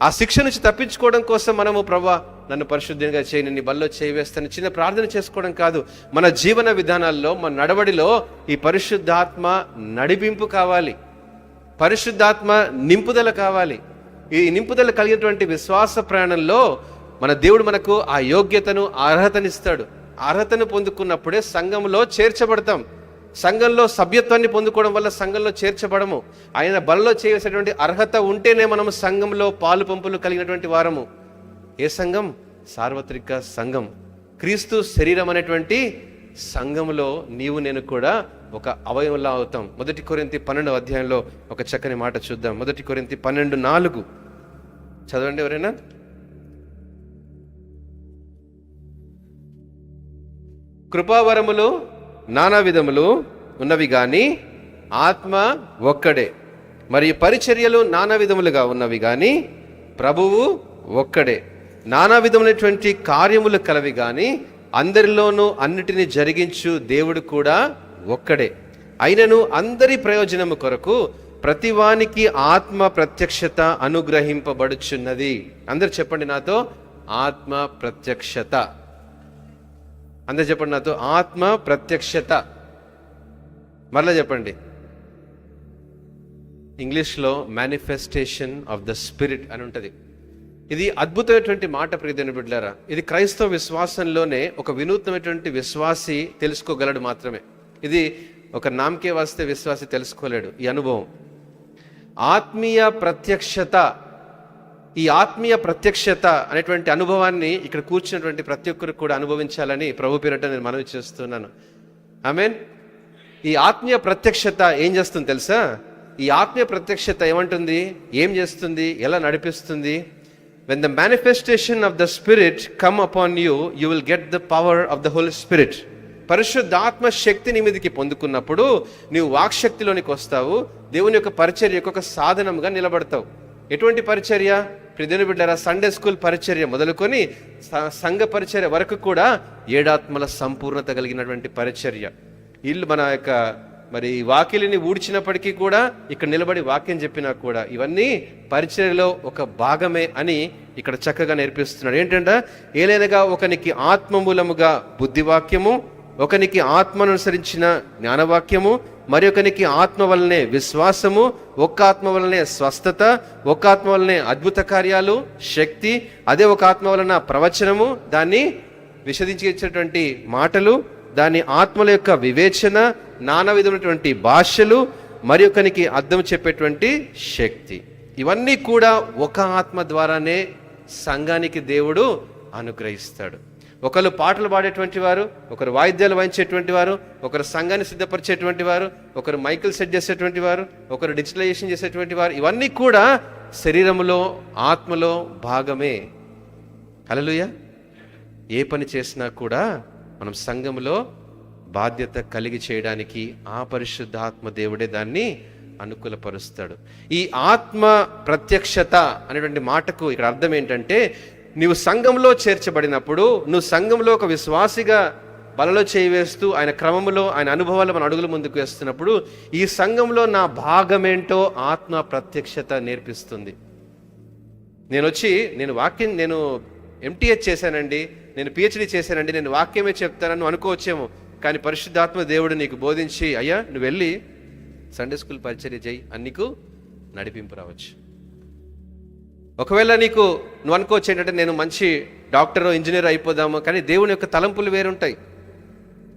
ఆ శిక్ష నుంచి తప్పించుకోవడం కోసం మనము ప్రభువా నన్ను పరిశుద్ధంగా చేయి, నీ బల్లో చేయి వేస్తాను చిన్న ప్రార్థన చేసుకోవడం కాదు. మన జీవన విధానాల్లో, మన నడవడిలో ఈ పరిశుద్ధాత్మ నడిపింపు కావాలి, పరిశుద్ధాత్మ నింపుదల కావాలి. ఈ నింపుదల కలిగినటువంటి విశ్వాస ప్రయాణంలో మన దేవుడు మనకు ఆ యోగ్యతను, అర్హతనిస్తాడు. అర్హతను పొందుకున్నప్పుడే సంఘంలో చేర్చబడతాం. సంఘంలో సభ్యత్వాన్ని పొందుకోవడం వల్ల సంఘంలో చేర్చబడము. ఆయన బలలో చేసేటువంటి అర్హత ఉంటేనే మనము సంఘంలో పాలు పంపులు కలిగినటువంటి వారము. ఏ సంఘం? సార్వత్రిక సంఘం, క్రీస్తు శరీరం అనేటువంటి సంఘంలో నీవు నేను కూడా ఒక అవయవంలా అవుతాం. 1 కొరింథీ 12వ అధ్యాయంలో ఒక చక్కని మాట చూద్దాం. 1 కొరింథీ 12:4 చదవండి ఎవరైనా. కృపావరములు నానా విధములు ఉన్నవి గాని ఆత్మ ఒక్కడే, మరియు పరిచర్యలు నానా విధములుగా ఉన్నవి గాని ప్రభువు ఒక్కడే. నానా విధములైనటువంటి కార్యములు కలవి గాని అందరిలోనూ అన్నిటినీ జరిగించు దేవుడు కూడా ఒక్కడే. అయినను అందరి ప్రయోజనము కొరకు ప్రతివానికి ఆత్మ ప్రత్యక్షత అనుగ్రహింపబడుచున్నది. అందరు చెప్పండి నాతో, ఆత్మ ప్రత్యక్షత. అందరు చెప్పండి నాతో, ఆత్మ ప్రత్యక్షత. మరలా చెప్పండి. ఇంగ్లీష్లో మేనిఫెస్టేషన్ ఆఫ్ ద స్పిరిట్ అని ఉంటుంది. ఇది అద్భుతమైనటువంటి మాట ప్రియమైన బిడ్డలారా. ఇది క్రైస్తవ విశ్వాసంలోనే ఒక వినూత్నమైనటువంటి విశ్వాసి తెలుసుకోగలడు మాత్రమే. ఇది ఒక నామకే వస్తే విశ్వాసి తెలుసుకోలేడు. ఈ అనుభవం ఆత్మీయ ప్రత్యక్షత, ఈ ఆత్మీయ ప్రత్యక్షత అనేటువంటి అనుభవాన్ని ఇక్కడ కూర్చున్నటువంటి ప్రతి ఒక్కరు కూడా అనుభవించాలని ప్రభు పేరిట నేను మనవి చేస్తున్నాను. ఆమేన్. ఈ ఆత్మీయ ప్రత్యక్షత ఏం చేస్తుంది తెలుసా? ఈ ఆత్మీయ ప్రత్యక్షత ఏమంటుంది, ఏం చేస్తుంది, ఎలా నడిపిస్తుంది? When the manifestation of the Spirit come upon you, you will get the power of the Holy Spirit. పరిశుద్ధాత్మ శక్తి నీ మీదకి పొందుకున్నప్పుడు నీవు వాక్శక్తిలోనికి వస్తావు. దేవుని యొక్క పరిచర్యకు ఒక సాధనంగా నిలబడతావు. ఎటువంటి పరిచర్య? ప్రియమైన బిడ్డలారా, సండే స్కూల్ పరిచర్య మొదలుకొని సంఘ పరిచర్య వరకు కూడా 7 ఆత్మల సంపూర్ణత కలిగినటువంటి పరిచర్య. ఇల్లు మన యొక్క మరి వాకిలిని ఊడ్చినప్పటికీ కూడా ఇక్కడ నిలబడి వాక్యం చెప్పినా కూడా ఇవన్నీ పరిచర్యలో ఒక భాగమే అని ఇక్కడ చక్కగా నేర్పిస్తున్నాడు. ఏంటంటే, ఏలైనగా ఒకనికి ఆత్మ మూలముగా బుద్ధివాక్యము, ఒకనికి ఆత్మను అనుసరించిన జ్ఞానవాక్యము, మరి ఒకనికి ఆత్మ వలనే విశ్వాసము, ఒక్క ఆత్మ వలనే స్వస్థత, ఒక్క ఆత్మ వలనే అద్భుత కార్యాలు, శక్తి, అదే ఒక ఆత్మ వలన ప్రవచనము, దాన్ని విశదించి ఇచ్చినటువంటి మాటలు, దాని ఆత్మల యొక్క వివేచన, నానా విధమైనటువంటి భాషలు, మరి ఒకనికి అర్థం చెప్పేటువంటి శక్తి. ఇవన్నీ కూడా ఒక ఆత్మ ద్వారానే సంఘానికి దేవుడు అనుగ్రహిస్తాడు. ఒకరు పాటలు పాడేటువంటి వారు, ఒకరు వాయిద్యాలు వాయించేటువంటి వారు, ఒకరు సంఘాన్ని సిద్ధపరిచేటువంటి వారు, ఒకరు మైకులు సెట్ చేసేటువంటి వారు, ఒకరు డిజిటలైజేషన్ చేసేటువంటి వారు, ఇవన్నీ కూడా శరీరంలో ఆత్మలో భాగమే. హల్లెలూయా. ఏ పని చేసినా కూడా మనం సంఘంలో బాధ్యత కలిగి చేయడానికి ఆ పరిశుద్ధాత్మ దేవుడే దాన్ని అనుకూలపరుస్తాడు. ఈ ఆత్మ ప్రత్యక్షత అనేటువంటి మాటకు ఇక్కడ అర్థం ఏంటంటే, నీవు సంఘంలో చేర్చబడినప్పుడు, నువ్వు సంఘంలో ఒక విశ్వాసిగా బలలో చేయి వేస్తూ ఆయన క్రమంలో ఆయన అనుభవాలు మన అడుగులు ముందుకు వేస్తున్నప్పుడు ఈ సంఘంలో నా భాగమేంటో ఆత్మ ప్రత్యక్షత నేర్పిస్తుంది. నేను ఎంటీహెచ్ చేశానండి, నేను పిహెచ్డి చేశానండి, నేను వాక్యమే చెప్తానని అనుకోవచ్చేమో. కానీ పరిశుద్ధాత్మ దేవుడు నీకు బోధించి, అయ్యా నువ్వు వెళ్ళి సండే స్కూల్ పరిచర్య చేయి అని నీకు నడిపింపు రావచ్చు. ఒకవేళ నువ్వు అనుకోవచ్చు ఏంటంటే, నేను మంచి డాక్టర్ ఇంజనీర్ అయిపోదాము, కానీ దేవుని యొక్క తలంపులు వేరే ఉంటాయి,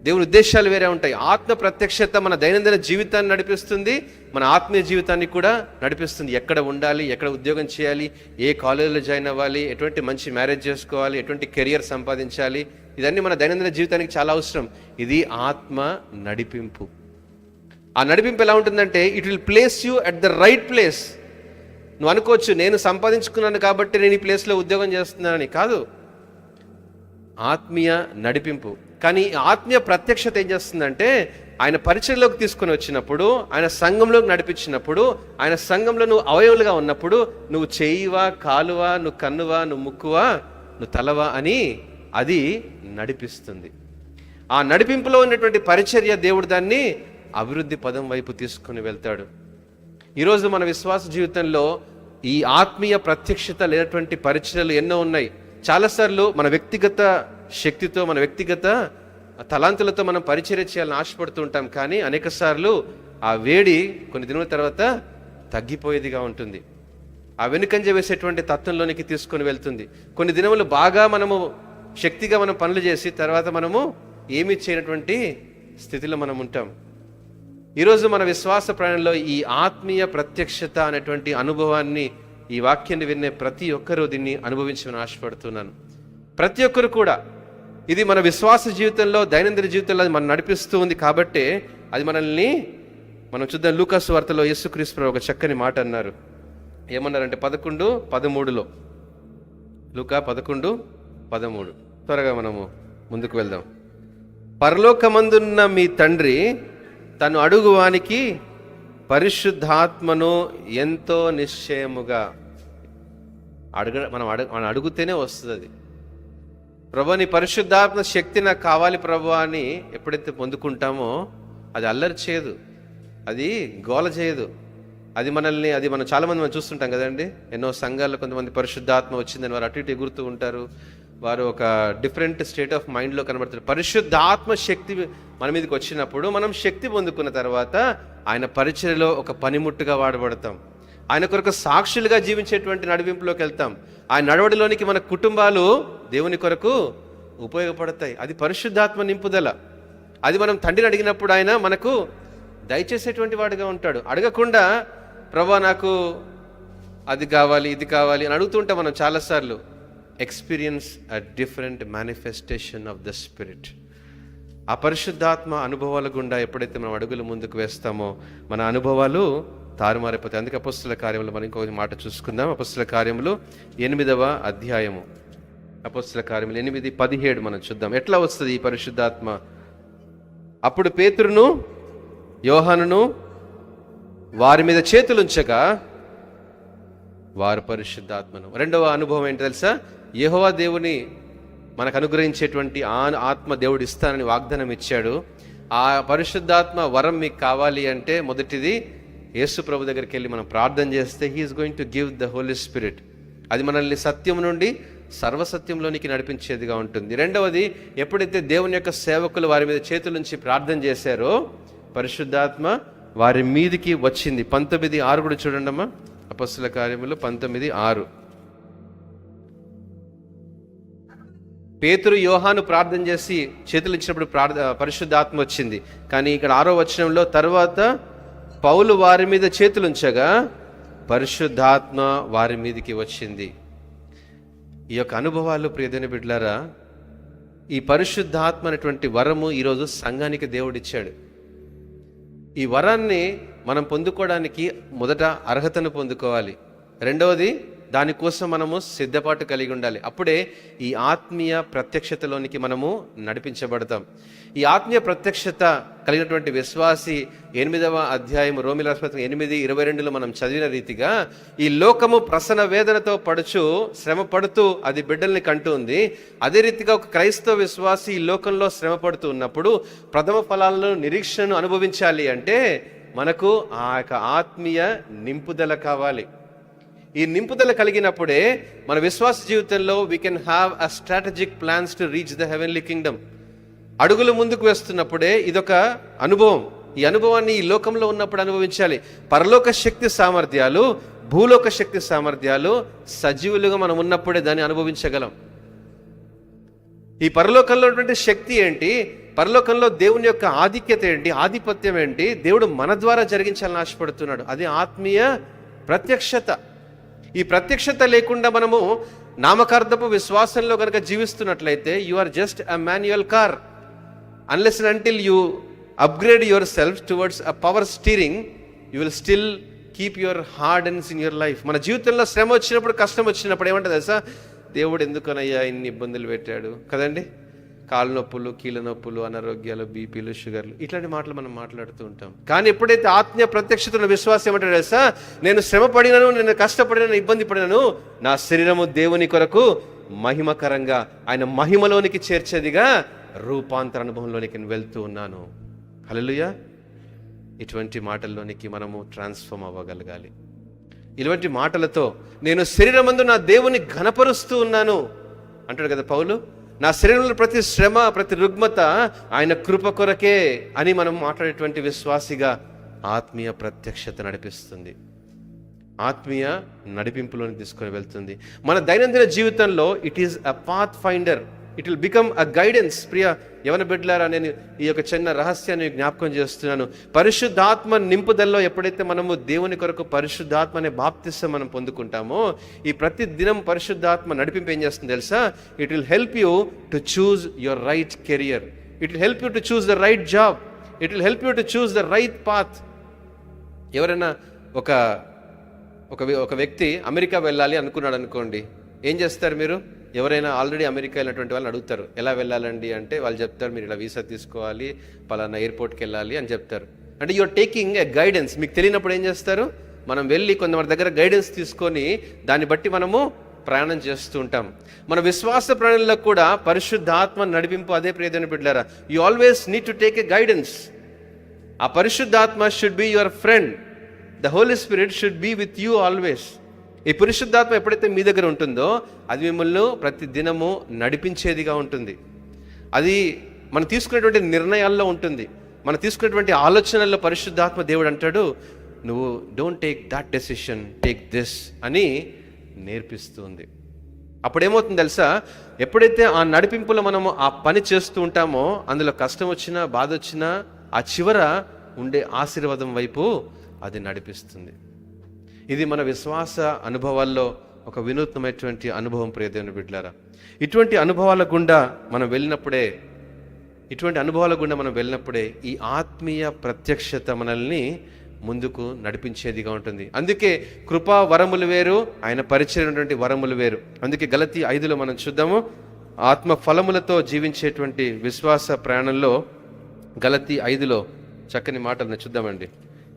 దేవుని ఉద్దేశాలు వేరే ఉంటాయి. ఆత్మ ప్రత్యక్షత మన దైనందిన జీవితాన్ని నడిపిస్తుంది, మన ఆత్మీయ జీవితాన్ని కూడా నడిపిస్తుంది. ఎక్కడ ఉండాలి, ఎక్కడ ఉద్యోగం చేయాలి, ఏ కాలేజీలో జాయిన్ అవ్వాలి, ఎటువంటి మంచి మ్యారేజ్ చేసుకోవాలి, ఎటువంటి కెరియర్ సంపాదించాలి, ఇదన్నీ మన దైనందిన జీవితానికి చాలా అవసరం. ఇది ఆత్మ నడిపింపు. ఆ నడిపింపు ఎలా ఉంటుందంటే, it will place you at the right place. నువ్వు అనుకోవచ్చు, నేను సంపాదించుకున్నాను కాబట్టి నేను ఈ ప్లేస్లో ఉద్యోగం చేస్తున్నానని. కాదు, ఆత్మీయ నడిపింపు. కానీ ఆత్మీయ ప్రత్యక్షత ఏం చేస్తుందంటే, ఆయన పరిచయంలోకి తీసుకొని వచ్చినప్పుడు, ఆయన సంఘంలోకి నడిపించినప్పుడు, ఆయన సంఘంలో నువ్వు అవయవులుగా ఉన్నప్పుడు, నువ్వు చేయివా, కాలువా, నువ్వు కన్నువా, నువ్వు ముక్కువా, నువ్వు తలవా అని అది నడిపిస్తుంది. ఆ నడిపింపులో ఉన్నటువంటి పరిచర్య దేవుడు దాన్ని అభివృద్ధి పదం వైపు తీసుకుని వెళ్తాడు. ఈరోజు మన విశ్వాస జీవితంలో ఈ ఆత్మీయ ప్రత్యక్షత లేనటువంటి పరిచర్యలు ఎన్నో ఉన్నాయి. చాలాసార్లు మన వ్యక్తిగత శక్తితో, మన వ్యక్తిగత తలాంతులతో మనం పరిచర్య చేయాలని ఆశపడుతూ ఉంటాం. కానీ అనేక సార్లు ఆ వేడి కొన్ని దినాల తర్వాత తగ్గిపోయేదిగా ఉంటుంది. ఆ వెనుకంజ వేసేటువంటి తత్వంలోనికి తీసుకొని వెళ్తుంది. కొన్ని దినములు బాగా మనము శక్తిగా మనం పనులు చేసి తర్వాత మనము ఏమీ చేయనటువంటి స్థితిలో మనం ఉంటాం. ఈరోజు మన విశ్వాస ప్రయాణంలో ఈ ఆత్మీయ ప్రత్యక్షత అనేటువంటి అనుభవాన్ని, ఈ వాక్యాన్ని వినే ప్రతి ఒక్కరూ దీన్ని అనుభవించమని ఆశపడుతున్నాను. ప్రతి ఒక్కరు కూడా ఇది మన విశ్వాస జీవితంలో, దైనందిన జీవితంలో అది మనం నడిపిస్తూ ఉంది. కాబట్టి అది మనం చూద్దాం. లూకా సువార్తలో యేసుక్రీస్తు ఒక చక్కని మాట అన్నారు. ఏమన్నారంటే 11:13లో, లూకా 11:13. త్వరగా మనము ముందుకు వెళ్దాం. పరలోకమందున్న మీ తండ్రి తను అడుగువానికి పరిశుద్ధాత్మను ఎంతో నిశ్చయముగా మనం అడుగుతేనే వస్తుంది. అది ప్రభు, నీ పరిశుద్ధాత్మ శక్తి నాకు కావాలి ప్రభు అని ఎప్పుడైతే పొందుకుంటామో అది అల్లరి చేయదు, అది గోల చేయదు. మనం చాలామంది మనం చూస్తుంటాం కదండి. ఎన్నో సంఘాల్లో కొంతమంది పరిశుద్ధాత్మ వచ్చిందని వారు అటు ఇటు ఎగురుతూ ఉంటారు. వారు ఒక డిఫరెంట్ స్టేట్ ఆఫ్ మైండ్లో కనబడతారు. పరిశుద్ధాత్మ శక్తి మన మీదకి వచ్చినప్పుడు, మనం శక్తి పొందుకున్న తర్వాత ఆయన పరిచర్యలో ఒక పనిముట్టుగా వాడబడతాం. ఆయన కొరకు సాక్షులుగా జీవించేటువంటి నడిపింపులోకి వెళ్తాం. ఆయన నడవడిలోనికి మన కుటుంబాలు దేవుని కొరకు ఉపయోగపడతాయి. అది పరిశుద్ధాత్మ నింపుదల. అది మనం తండ్రిని అడిగినప్పుడు ఆయన మనకు దయచేసేటువంటి వాడుగా ఉంటాడు. అడగకుండా ప్రభువా నాకు అది కావాలి ఇది కావాలి అని అడుగుతుంటాం మనం చాలాసార్లు. Experience a different manifestation of the spirit. ఆ పరిశుద్ధాత్మ అనుభవాల గుండా ఎప్పుడైతే మనం అడుగులు ముందుకు వేస్తామో మన అనుభవాలు తారుమారిపోతాయి. అందుకే అపొస్తలుల కార్యములు మనం ఇంకొక మాట చూసుకుందాం. అపొస్తలుల కార్యములు 8వ అధ్యాయము, అపొస్తలుల కార్యములు 8:17 మనం చూద్దాం. ఎట్లా వస్తుంది ఈ పరిశుద్ధాత్మ? అప్పుడు పేతురును యోహానును వారి మీద చేతులుంచగా వారు పరిశుద్ధాత్మను. రెండవ అనుభవం ఏంటి తెలుసా? యెహోవా దేవుని మనకు అనుగ్రహించేటువంటి ఆత్మ దేవుడు ఇస్తానని వాగ్దానం ఇచ్చాడు. ఆ పరిశుద్ధాత్మ వరం మీకు కావాలి అంటే మొదటిది యేసు ప్రభు దగ్గరికి వెళ్ళి మనం ప్రార్థన చేస్తే he is going to give the Holy Spirit. అది మనల్ని సత్యం నుండి సర్వసత్యంలోనికి నడిపించేదిగా ఉంటుంది. రెండవది, ఎప్పుడైతే దేవుని యొక్క సేవకులు వారి మీద చేతులుంచి ప్రార్థన చేశారో పరిశుద్ధాత్మ వారి మీదికి వచ్చింది. 19:6 కూడా చూడండి అమ్మా. అపొస్తలుల కార్యములు 19:6. పేతురు యోహాను ప్రార్థన చేసి చేతులు ఇచ్చినప్పుడు పరిశుద్ధాత్మ వచ్చింది. కానీ ఇక్కడ 6వ వచనంలో తర్వాత పౌలు వారి మీద చేతులుంచగా పరిశుద్ధాత్మ వారి మీదికి వచ్చింది. ఈ యొక్క అనుభవాలు ప్రియదేవుని బిడ్డలారా, ఈ పరిశుద్ధాత్మ అనేటువంటి వరము ఈరోజు సంఘానికి దేవుడిచ్చాడు. ఈ వరాన్ని మనం పొందుకోవడానికి మొదట అర్హతను పొందుకోవాలి. రెండవది, దానికోసం మనము సిద్ధపాటు కలిగి ఉండాలి. అప్పుడే ఈ ఆత్మీయ ప్రత్యక్షతలోనికి మనము నడిపించబడతాం. ఈ ఆత్మీయ ప్రత్యక్షత కలిగినటువంటి విశ్వాసి 8వ అధ్యాయం రోమీయుల పత్రిక 8:22 మనం చదివిన రీతిగా ఈ లోకము ప్రసన్న వేదనతో పడుచు శ్రమ పడుతూ అది బిడ్డల్ని కంటుంది. అదే రీతిగా ఒక క్రైస్తవ విశ్వాసి ఈ లోకంలో శ్రమ పడుతూ ఉన్నప్పుడు ప్రథమ ఫలాలను నిరీక్షణను అనుభవించాలి అంటే మనకు ఆ యొక్క ఆత్మీయ నింపుదల కావాలి. ఈ నింపుదల కలిగినప్పుడే మన విశ్వాస జీవితంలో we can have a strategic plans to reach the heavenly Kingdom. అడుగులు ముందుకు వేస్తున్నప్పుడే ఇదొక అనుభవం. ఈ అనుభవాన్ని ఈ లోకంలో ఉన్నప్పుడు అనుభవించాలి. పరలోక శక్తి సామర్థ్యాలు, భూలోక శక్తి సామర్థ్యాలు సజీవులుగా మనం ఉన్నప్పుడే దాన్ని అనుభవించగలం. ఈ పరలోకంలో ఉన్నటువంటి శక్తి ఏంటి? పరలోకంలో దేవుని యొక్క ఆధిక్యత ఏంటి? ఆధిపత్యం ఏంటి? దేవుడు మన ద్వారా జరిగించాలని ఆశపడుతున్నాడు. అది ఆత్మీయ ప్రత్యక్షత. ఈ ప్రత్యక్షత లేకుండా మనము నామకార్థపు విశ్వాసంలో కనుక జీవిస్తున్నట్లయితే you are just a manual car. Unless and until you upgrade yourself towards a power steering, you will still keep your hardens in your life. మన జీవితంలో శ్రమ వచ్చినప్పుడు, కష్టం వచ్చినప్పుడు ఏమంటుంది తెలుసా? దేవుడు ఎందుకనయ్యా ఇన్ని ఇబ్బందులు పెట్టాడు కదండి. కాళ్ళ నొప్పులు, కీళ్ళ నొప్పులు, అనారోగ్యాలు, బీపీలు, షుగర్లు, ఇట్లాంటి మాటలు మనం మాట్లాడుతూ ఉంటాం. కానీ ఎప్పుడైతే ఆత్మీయ ప్రత్యక్షత ఉన్న విశ్వాసం ఏమంటాడు తెలుసా? నేను శ్రమ పడినను, నేను కష్టపడినను, ఇబ్బంది పడినను, నా శరీరము దేవుని కొరకు మహిమకరంగా ఆయన మహిమలోనికి చేర్చేదిగా రూపాంతర అనుభవంలోనికి వెళ్తూ ఉన్నాను. హల్లెలూయా. ఇటువంటి మాటల్లోనికి మనము ట్రాన్స్ఫార్మ్ అవ్వగలగాలి. ఇటువంటి మాటలతో నేను శరీరమందు నా దేవుని ఘనపరుస్తూ ఉన్నాను అంటాడు కదా పౌలు. నా శరీరంలో ప్రతి శ్రమ, ప్రతి రుగ్మత ఆయన కృప కొరకే అని మనం మాట్లాడేటువంటి విశ్వాసిగా ఆత్మీయ ప్రత్యక్షత నడిపిస్తుంది. ఆత్మీయ నడిపింపులోని తీసుకొని వెళ్తుంది. మన దైనందిన జీవితంలో it is a pathfinder. It will become a guidance. ప్రియ యవన బిడ్డలారా, నేను ఈ యొక్క చిన్న రహస్యాన్ని జ్ఞాపకం చేస్తున్నాను. పరిశుద్ధాత్మ నింపుదలలో ఎప్పుడైతే మనము దేవుని కొరకు పరిశుద్ధాత్మ అనే బాప్తిసం మనం పొందుకుంటామో, ఈ ప్రతి దినం పరిశుద్ధాత్మ నడిపింపు ఏం చేస్తుంది తెలుసా? It will help you to choose your right career. It will help you to choose the right job. It will help you to choose the right path. ఎవరైనా ఒక వ్యక్తి అమెరికా వెళ్ళాలి అనుకున్నాడు అనుకోండి, ఏం చేస్తారు మీరు? ఎవరైనా ఆల్రెడీ అమెరికా వెళ్ళినటువంటి వాళ్ళని అడుగుతారు, ఎలా వెళ్ళాలండి అంటే వాళ్ళు చెప్తారు, మీరు ఇలా వీసా తీసుకోవాలి, పలానా ఎయిర్పోర్ట్కి వెళ్ళాలి అని చెప్తారు. అంటే యూఆర్ టేకింగ్ ఎ గైడెన్స్. మీకు తెలియనప్పుడు ఏం చేస్తారు? మనం వెళ్ళి కొంతమంది దగ్గర గైడెన్స్ తీసుకొని దాన్ని బట్టి మనము ప్రయాణం చేస్తూ ఉంటాం. మన విశ్వాస ప్రయాణంలో కూడా పరిశుద్ధాత్మ నడిపింపు అదే. ప్రియదేవుని బిడ్డలారా, you always need to take a guidance. ఆ పరిశుద్ధాత్మ should be your friend. The Holy Spirit should be with you always. ఈ పరిశుద్ధాత్మ ఎప్పుడైతే మీ దగ్గర ఉంటుందో అది మిమ్మల్ని ప్రతి దినము నడిపించేదిగా ఉంటుంది. అది మనం తీసుకునేటువంటి నిర్ణయాల్లో ఉంటుంది, మనం తీసుకునేటువంటి ఆలోచనల్లో. పరిశుద్ధాత్మ దేవుడు అంటాడు, నువ్వు don't take that decision, take this అని నేర్పిస్తుంది. అప్పుడేమవుతుంది తెలుసా, ఎప్పుడైతే ఆ నడిపింపులో మనము ఆ పని చేస్తూ ఉంటామో అందులో కష్టం వచ్చినా బాధ వచ్చినా ఆ చివర ఉండే ఆశీర్వాదం వైపు అది నడిపిస్తుంది. ఇది మన విశ్వాస అనుభవాల్లో ఒక వినూత్నమైనటువంటి అనుభవం ప్రియదేవుని బిడ్డలారా. ఇటువంటి అనుభవాల గుండా మనం వెళ్ళినప్పుడే ఈ ఆత్మీయ ప్రత్యక్షత మనల్ని ముందుకు నడిపించేదిగా ఉంటుంది. అందుకే కృపా వరములు వేరు, ఆయన పరిచయమైనటువంటి వరములు వేరు. అందుకే గలతీ 5లో మనం చూద్దాము, ఆత్మ ఫలములతో జీవించేటువంటి విశ్వాస ప్రయాణంలో గలతీ 5లో చక్కని మాటలను చూద్దామండి.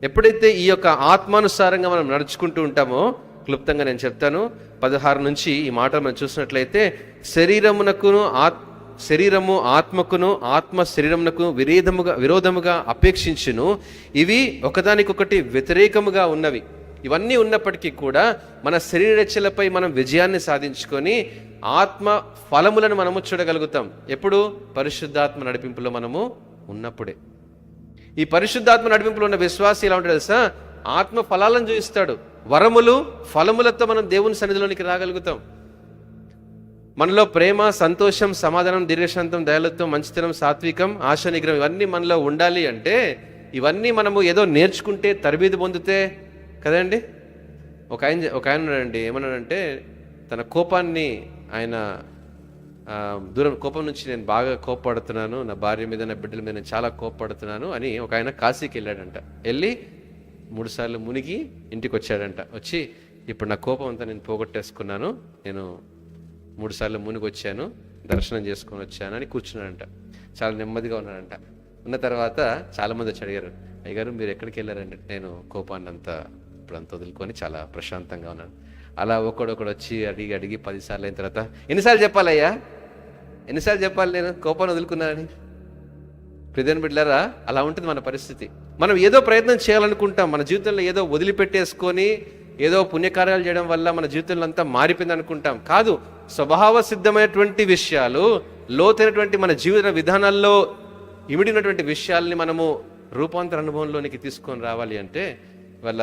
ఎప్పుడైతే ఈ యొక్క ఆత్మానుసారంగా మనం నడుచుకుంటూ ఉంటామో, క్లుప్తంగా నేను చెప్తాను, 16 నుంచి ఈ మాట మనం చూసినట్లయితే, శరీరము ఆత్మకును, ఆత్మ శరీరమునకు విరోధముగా అపేక్షించును, ఇవి ఒకదానికొకటి వ్యతిరేకముగా ఉన్నవి. ఇవన్నీ ఉన్నప్పటికీ కూడా మన శరీరచలపై మనం విజయాన్ని సాధించుకొని ఆత్మ ఫలములను మనము చూడగలుగుతాం. ఎప్పుడు? పరిశుద్ధాత్మ నడిపింపులో మనము ఉన్నప్పుడే. ఈ పరిశుద్ధాత్మ నడిపింపులో ఉన్న విశ్వాసి ఎలా ఉంటాడు తెలుసా? ఆత్మ ఫలాలను చూపిస్తాడు. వరములు, ఫలములతో మనం దేవుని సన్నిధిలోనికి రాగలుగుతాం. మనలో ప్రేమ, సంతోషం, సమాధానం, దీర్ఘశాంతం, దయాళుత్వం, మంచితనం, సాత్వికం, ఆశ నిగ్రహం ఇవన్నీ మనలో ఉండాలి అంటే ఇవన్నీ మనము ఏదో నేర్చుకుంటే, తరబీదు పొందితే కదండి. ఒక ఆయన ఉన్నాడండి, ఏమన్నాడంటే తన కోపాన్ని ఆయన కోపం నుంచి నేను బాగా కోప్పడుతున్నాను, నా భార్య మీద, నా బిడ్డల మీద నేను చాలా కోప్పడుతున్నాను అని ఒక ఆయన కాశీకి వెళ్ళాడంట. వెళ్ళి 3 సార్లు మునిగి ఇంటికి వచ్చాడంట. వచ్చి ఇప్పుడు నా కోపం అంతా నేను పోగొట్టేసుకున్నాను, నేను 3 సార్లు మునిగి వచ్చాను, దర్శనం చేసుకొని వచ్చాను అని కూర్చున్నాడంట. చాలా నెమ్మదిగా ఉన్నాడంట. ఉన్న తర్వాత చాలామంది వచ్చి అడిగారు, అయ్యగారు మీరు ఎక్కడికి వెళ్ళారంటే, నేను కోపాన్ని అంతా ఇప్పుడంతా వదులుకొని చాలా ప్రశాంతంగా ఉన్నాను. అలా ఒకడొకడు వచ్చి అడిగి 10 సార్లు అయిన తర్వాత, ఎన్నిసార్లు చెప్పాలయ్యా, ఎన్నిసార్లు చెప్పాలి నేను కోపాన్ని వదులుకున్నానని? ప్రియదేవుని బిడ్డలారా, అలా ఉంటుంది మన పరిస్థితి. మనం ఏదో ప్రయత్నం చేయాలనుకుంటాం, మన జీవితంలో ఏదో వదిలిపెట్టేసుకొని ఏదో పుణ్యకార్యాలు చేయడం వల్ల మన జీవితంలో అంతా మారిపోయింది అనుకుంటాం. కాదు, స్వభావ సిద్ధమైనటువంటి విషయాలు, లోతైనటువంటి మన జీవిత విధానాల్లో ఇమిడినటువంటి విషయాల్ని మనము రూపాంతర అనుభవంలోనికి తీసుకొని రావాలి అంటే, వాళ్ళ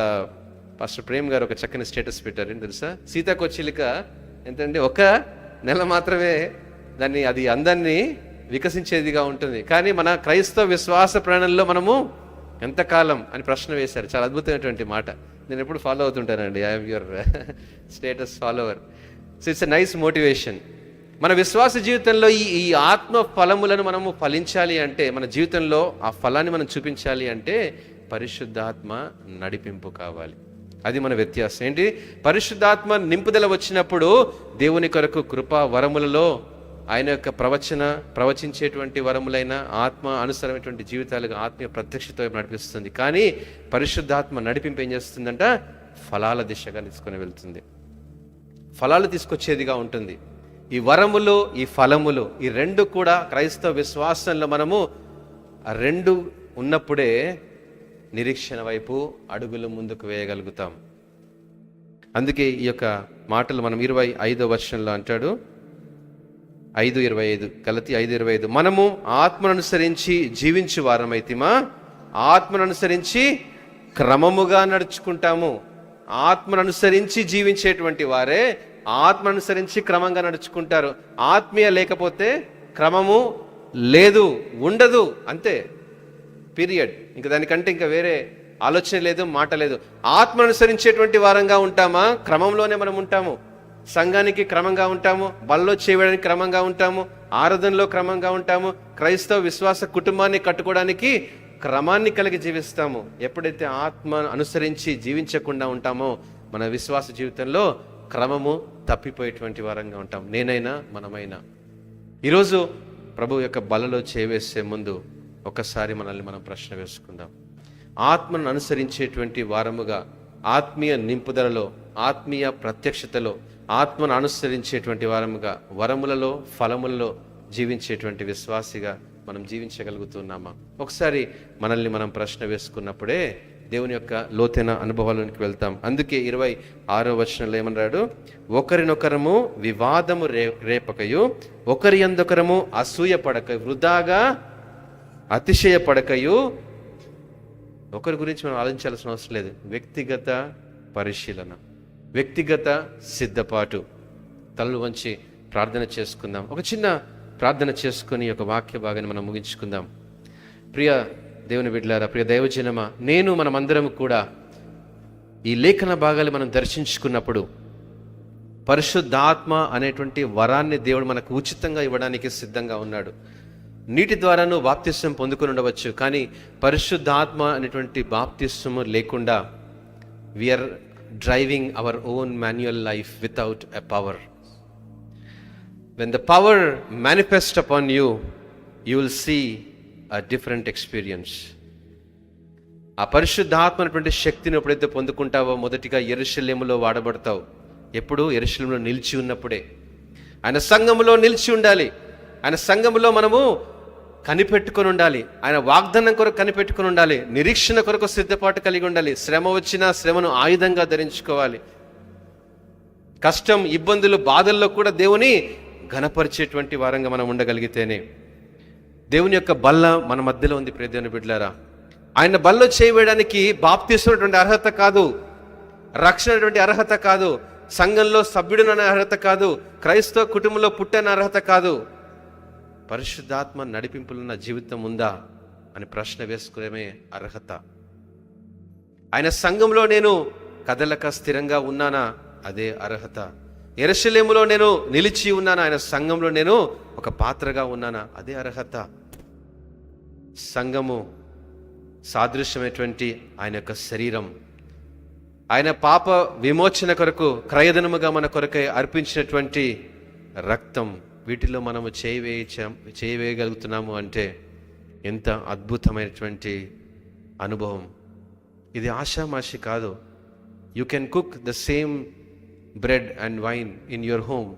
పాస్టర్ ప్రేమ్ గారు ఒక చక్కని స్టేటస్ పెట్టారు. ఏం తెలుసా? సీతాకోచిలిక ఎంతంటే 1 నెల మాత్రమే అది అందరినీ వికసించేదిగా ఉంటుంది, కానీ మన క్రైస్తవ విశ్వాస ప్రయాణంలో మనము ఎంతకాలం అని ప్రశ్న వేశారు. చాలా అద్భుతమైనటువంటి మాట. నేను ఎప్పుడు ఫాలో అవుతుంటానండి, I'm your status follower. So it's a nice motivation. మన విశ్వాస జీవితంలో ఈ ఆత్మ ఫలములను మనము ఫలించాలి అంటే, మన జీవితంలో ఆ ఫలాన్ని మనం చూపించాలి అంటే పరిశుద్ధాత్మ నడిపింపు కావాలి. అది మన వ్యత్యాసం. ఏంటి? పరిశుద్ధాత్మ నింపుదల వచ్చినప్పుడు దేవుని కొరకు కృపా వరములలో ఆయన యొక్క ప్రవచించేటువంటి వరములైన ఆత్మ అనుసరమైనటువంటి జీవితాలుగా ఆత్మీయ ప్రత్యక్షత నడిపిస్తుంది. కానీ పరిశుద్ధాత్మ నడిపింపు ఏం చేస్తుందంట? ఫలాల దిశగా తీసుకొని వెళ్తుంది, ఫలాలు తీసుకొచ్చేదిగా ఉంటుంది. ఈ వరములు, ఈ ఫలములు, ఈ 2 కూడా క్రైస్తవ విశ్వాసంలో మనము ఆ 2 ఉన్నప్పుడే నిరీక్షణ వైపు అడుగులు ముందుకు వేయగలుగుతాం. అందుకే ఈ యొక్క మాటలు మనం 25వ వచనంలో అంటాడు, 5:25, గలతీ 5:25, మనము ఆత్మను అనుసరించి జీవించు వారమైతిమా, ఆత్మను అనుసరించి క్రమముగా నడుచుకుంటాము. ఆత్మను అనుసరించి జీవించేటువంటి వారే ఆత్మను అనుసరించి క్రమంగా నడుచుకుంటారు. ఆత్మీయ లేకపోతే క్రమము లేదు, ఉండదు, అంతే, పీరియడ్. ఇంకా దానికంటే ఇంకా వేరే ఆలోచన లేదు, మాట లేదు. ఆత్మను అనుసరించేటువంటి వారంగా ఉంటామా? క్రమంలోనే మనం ఉంటాము. సంఘానికి క్రమంగా ఉంటాము, బల్లో చేయడానికి క్రమంగా ఉంటాము, ఆరాధనలో క్రమంగా ఉంటాము, క్రైస్తవ విశ్వాస కుటుంబాన్ని కట్టుకోవడానికి క్రమాన్ని కలిగి జీవిస్తాము. ఎప్పుడైతే ఆత్మ అనుసరించి జీవించకుండా ఉంటామో మన విశ్వాస జీవితంలో క్రమము తప్పిపోయేటువంటి వారంగా ఉంటాం, నేనైనా మనమైనా. ఈరోజు ప్రభు యొక్క బలలో చేవేసే ముందు ఒకసారి మనల్ని మనం ప్రశ్న వేసుకుందాం. ఆత్మను అనుసరించేటువంటి వారముగా, ఆత్మీయ నింపుదలలో, ఆత్మీయ ప్రత్యక్షతలో, ఆత్మను అనుసరించేటువంటి వారముగా, వరములలో, ఫలములలో జీవించేటువంటి విశ్వాసిగా మనం జీవించగలుగుతున్నామా? ఒకసారి మనల్ని మనం ప్రశ్న వేసుకున్నప్పుడే దేవుని యొక్క లోతైన అనుభవాలకు వెళ్తాం. అందుకే 26వ వచనంలో ఏమన్నాడు? ఒకరినొకరము వివాదము రేపకయు, ఒకరి యందొకరము అసూయ పడక, వృధాగా అతిశయ పడకయు, ఒకరి గురించి మనం ఆలోచించాల్సిన అవసరం లేదు. వ్యక్తిగత పరిశీలన, వ్యక్తిగత సిద్ధపాటు. తలలు వంచి ప్రార్థన చేసుకుందాం. ఒక చిన్న ప్రార్థన చేసుకుని ఒక వాక్య భాగాన్ని మనం ముగించుకుందాం. ప్రియ దేవుని బిడ్డలారా, ప్రియ దైవజనమా, మనమందరం కూడా ఈ లేఖన భాగాలు మనం దర్శించుకున్నప్పుడు పరిశుద్ధాత్మ అనేటువంటి వరాన్ని దేవుడు మనకు ఉచితంగా ఇవ్వడానికి సిద్ధంగా ఉన్నాడు. నీటి ద్వారాను బాప్తిస్వం పొందుకొని ఉండవచ్చు, కానీ పరిశుద్ధాత్మ అనేటువంటి బాప్తిస్వము లేకుండా we are driving our own manual life without a power. When the power manifests upon you, you will see a different experience. ఆ పరిశుద్ధాత్మ అనేటువంటి శక్తిని ఎప్పుడైతే పొందుకుంటావో మొదటిగా యెరూషలేములో వాడబడతావు. ఎప్పుడు? యెరూషలేములో నిలిచి ఉన్నప్పుడే. ఆయన సంఘములో నిలిచి ఉండాలి. ఆయన సంఘములో మనము కనిపెట్టుకొని ఉండాలి. ఆయన వాగ్దానం కొరకు కనిపెట్టుకొని ఉండాలి. నిరీక్షణ కొరకు సిద్ధపాటు కలిగి ఉండాలి. శ్రమ వచ్చినా శ్రమను ఆయుధంగా ధరించుకోవాలి. కష్టం, ఇబ్బందులు, బాధల్లో కూడా దేవుని ఘనపరిచేటువంటి వారంగా మనం ఉండగలిగితేనే. దేవుని యొక్క బల్ల మన మధ్యలో ఉంది. ప్రియ దేవుని బిడ్డలారా, ఆయన బల్లో చేయడానికి బాప్తిస్తున్నటువంటి అర్హత కాదు, రక్షణ అటువంటి అర్హత కాదు, సంఘంలో సభ్యుడుననే అర్హత కాదు, క్రైస్తవ కుటుంబంలో పుట్టని అర్హత కాదు. పరిశుద్ధాత్మ నడిపింపులున్న జీవితం ఉందా అని ప్రశ్న వేసుకునే అర్హత. ఆయన సంఘంలో నేను కదలక స్థిరంగా ఉన్నానా? అదే అర్హత. యెరూషలేములో నేను నిలిచి ఉన్నానా? ఆయన సంఘంలో నేను ఒక పాత్రగా ఉన్నానా? అదే అర్హత. సంఘము సాదృశ్యమైనటువంటి ఆయన యొక్క శరీరం, ఆయన పాప విమోచన కొరకు క్రయధనముగా మన కొరకై అర్పించినటువంటి రక్తం, వీటిలో మనము చేయవేయగలుగుతున్నాము అంటే ఎంత అద్భుతమైనటువంటి అనుభవం. ఇది ఆషామాషి కాదు. You can cook the same bread and wine in your home,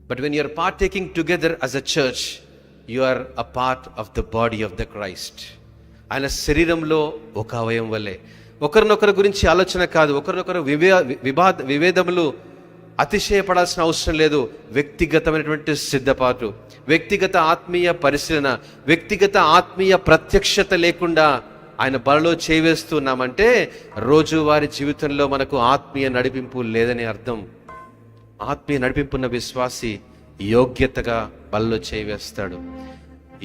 but when you are partaking together as a church, you are a part of the body of the Christ. ఆయన శరీరంలో ఒక అవయవం వల్లే. ఒకరినొకరి గురించి ఆలోచన కాదు, ఒకరినొకరు విభేదములు అతిశయపడాల్సిన అవసరం లేదు. వ్యక్తిగతమైనటువంటి సిద్ధపాటు, వ్యక్తిగత ఆత్మీయ పరిశీలన, వ్యక్తిగత ఆత్మీయ ప్రత్యక్షత లేకుండా ఆయన బలలో చేవేస్తున్నామంటే రోజువారి జీవితంలో మనకు ఆత్మీయ నడిపింపు లేదని అర్థం. ఆత్మీయ నడిపింపున్న విశ్వాసి యోగ్యతగా బలలో చేవేస్తాడు.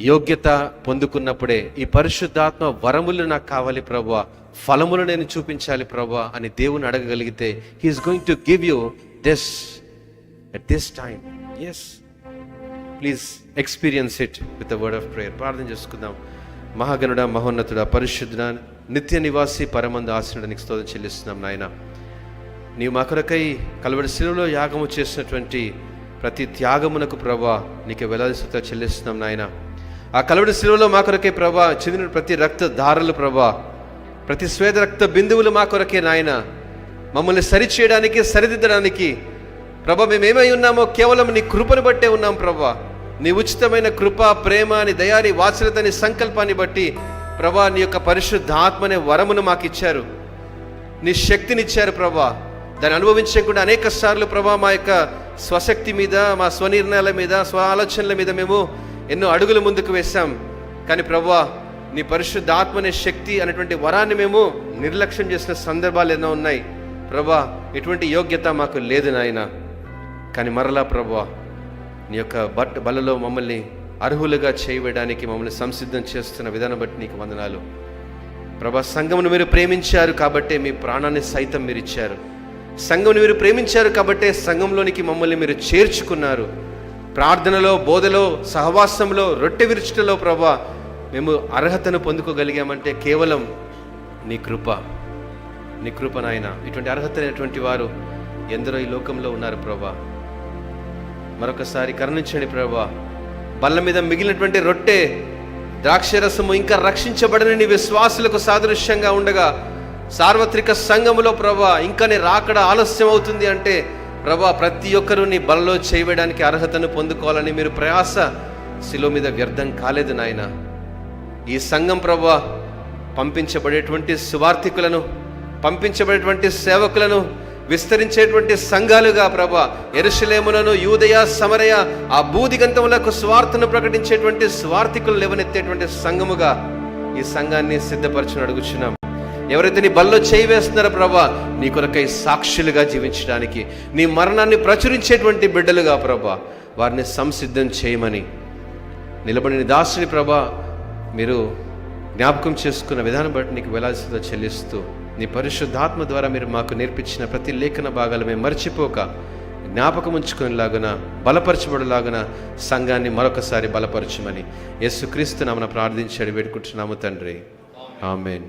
యోగ్యత పొందుకున్నప్పుడే ఈ పరిశుద్ధాత్మ వరములు నాకు కావాలి ప్రభువా, ఫలములు నేను చూపించాలి ప్రభువా అని దేవుని అడగగలిగితే he is going to give you this at this time. Yes, please experience it with the word of prayer. ప్రార్థన చేసుకుందాం. మహాగణుడా, మహోన్నతుడా, పరిశుద్ధుడా, నిత్య నివాసి, పరమందు ఆశీనుడానికి స్తోత్రం చెల్లిస్తున్నాం నాయన. నీవు మా కొరకై కల్వరి శిలువలో యాగము చేసినటువంటి ప్రతి త్యాగమునకు ప్రభా నీకు వేలాది స్తుతులు చెల్లిస్తున్నాం నాయన. ఆ కల్వరి శిలువలో మా కొరకే ప్రభా చెందిన ప్రతి రక్త ధారలు ప్రభా, ప్రతి స్వేద రక్త బిందువులు మా కొరకే నాయన. మమ్మల్ని సరిచేయడానికి, సరిదిద్దడానికి ప్రభా మేమేమై ఉన్నామో కేవలం నీ కృపను బట్టే ఉన్నాం ప్రభా. నీ ఉచితమైన కృప, ప్రేమ, నీ దయాని, వాత్సల్యత, నీ సంకల్పాన్ని బట్టి ప్రభా నీ యొక్క పరిశుద్ధ ఆత్మనే వరమును మాకు ఇచ్చారు, నీ శక్తిని ఇచ్చారు ప్రభా. దాన్ని అనుభవించకుండా అనేక సార్లు ప్రభా మా యొక్క స్వశక్తి మీద, మా స్వనిర్ణయాల మీద, స్వ ఆలోచనల మీద మేము ఎన్నో అడుగులు ముందుకు వేశాం. కానీ ప్రభా నీ పరిశుద్ధ ఆత్మనే శక్తి అనేటువంటి వరాన్ని మేము నిర్లక్ష్యం చేసిన సందర్భాలు ఎన్నో ఉన్నాయి ప్రభా. ఎటువంటి యోగ్యత మాకు లేదు నాయన. కానీ మరలా ప్రభా నీ యొక్క బలలో మమ్మల్ని అర్హులుగా చేయడానికి మమ్మల్ని సంసిద్ధం చేస్తున్న విధానం బట్టి నీకు వందనాలు ప్రభా. సంఘమును మీరు ప్రేమించారు కాబట్టే మీ ప్రాణాన్ని సైతం మీరు ఇచ్చారు. సంఘమును మీరు ప్రేమించారు కాబట్టే సంఘంలోనికి మమ్మల్ని మీరు చేర్చుకున్నారు. ప్రార్థనలో, బోధలో, సహవాసంలో, రొట్టె విరుచుటలో ప్రభా మేము అర్హతను పొందుకోగలిగామంటే కేవలం నీ కృప, నీ కృప నాయన. ఇటువంటి అర్హత లేనటువంటి వారు ఎందరో ఈ లోకంలో ఉన్నారు ప్రభా. మరొకసారి కరుణించండి ప్రభా. బల్ల మీద మిగిలినటువంటి రొట్టె, ద్రాక్షరసము ఇంకా రక్షించబడని నీ విశ్వాసులకు సాదృశ్యంగా ఉండగా సార్వత్రిక సంఘములో ప్రభా ఇంకా నీ రాకడ ఆలస్యం అవుతుంది అంటే ప్రభా ప్రతి ఒక్కరూ నీ బలలో చేయడానికి అర్హతను పొందుకోవాలని మీరు ప్రయాస శిలువ మీద వ్యర్థం కాలేదు నాయన. ఈ సంఘం ప్రభా పంపించబడేటువంటి సువార్థికులను, పంపించబడేటువంటి సేవకులను, విస్తరించేటువంటి సంఘాలుగా ప్రభా యెరూషలేములను, యూదయ, సమరయ ఆ బూదిగంతములకు స్వార్థను ప్రకటించేటువంటి స్వార్థికులు లేవనెత్తేటువంటి సంఘముగా ఈ సంఘాన్ని సిద్ధపరచని అడుగుచున్నాం. ఎవరైతే నీ బల్లో చేయి వేస్తున్నారో ప్రభా, నీ కొరకై సాక్షులుగా జీవించడానికి, నీ మరణాన్ని ప్రచురించేటువంటి బిడ్డలుగా ప్రభా వారిని సంసిద్ధం చేయమని నిలబడిన దాసుని ప్రభా మీరు జ్ఞాపకం చేసుకున్న విధానం బట్టి నీకు వేలాల్సిందో చెల్లిస్తూ, నీ పరిశుద్ధాత్మ ద్వారా మీరు మాకు నేర్పించిన ప్రతి లేఖన భాగాలు మేము మర్చిపోక జ్ఞాపకం ఉంచుకునేలాగున, బలపరచబడేలాగున సంఘాన్ని మరొకసారి బలపరచమని యేసుక్రీస్తు నామమున ప్రార్థించి వేడుకుంటున్నాము తండ్రి. ఆమేన్.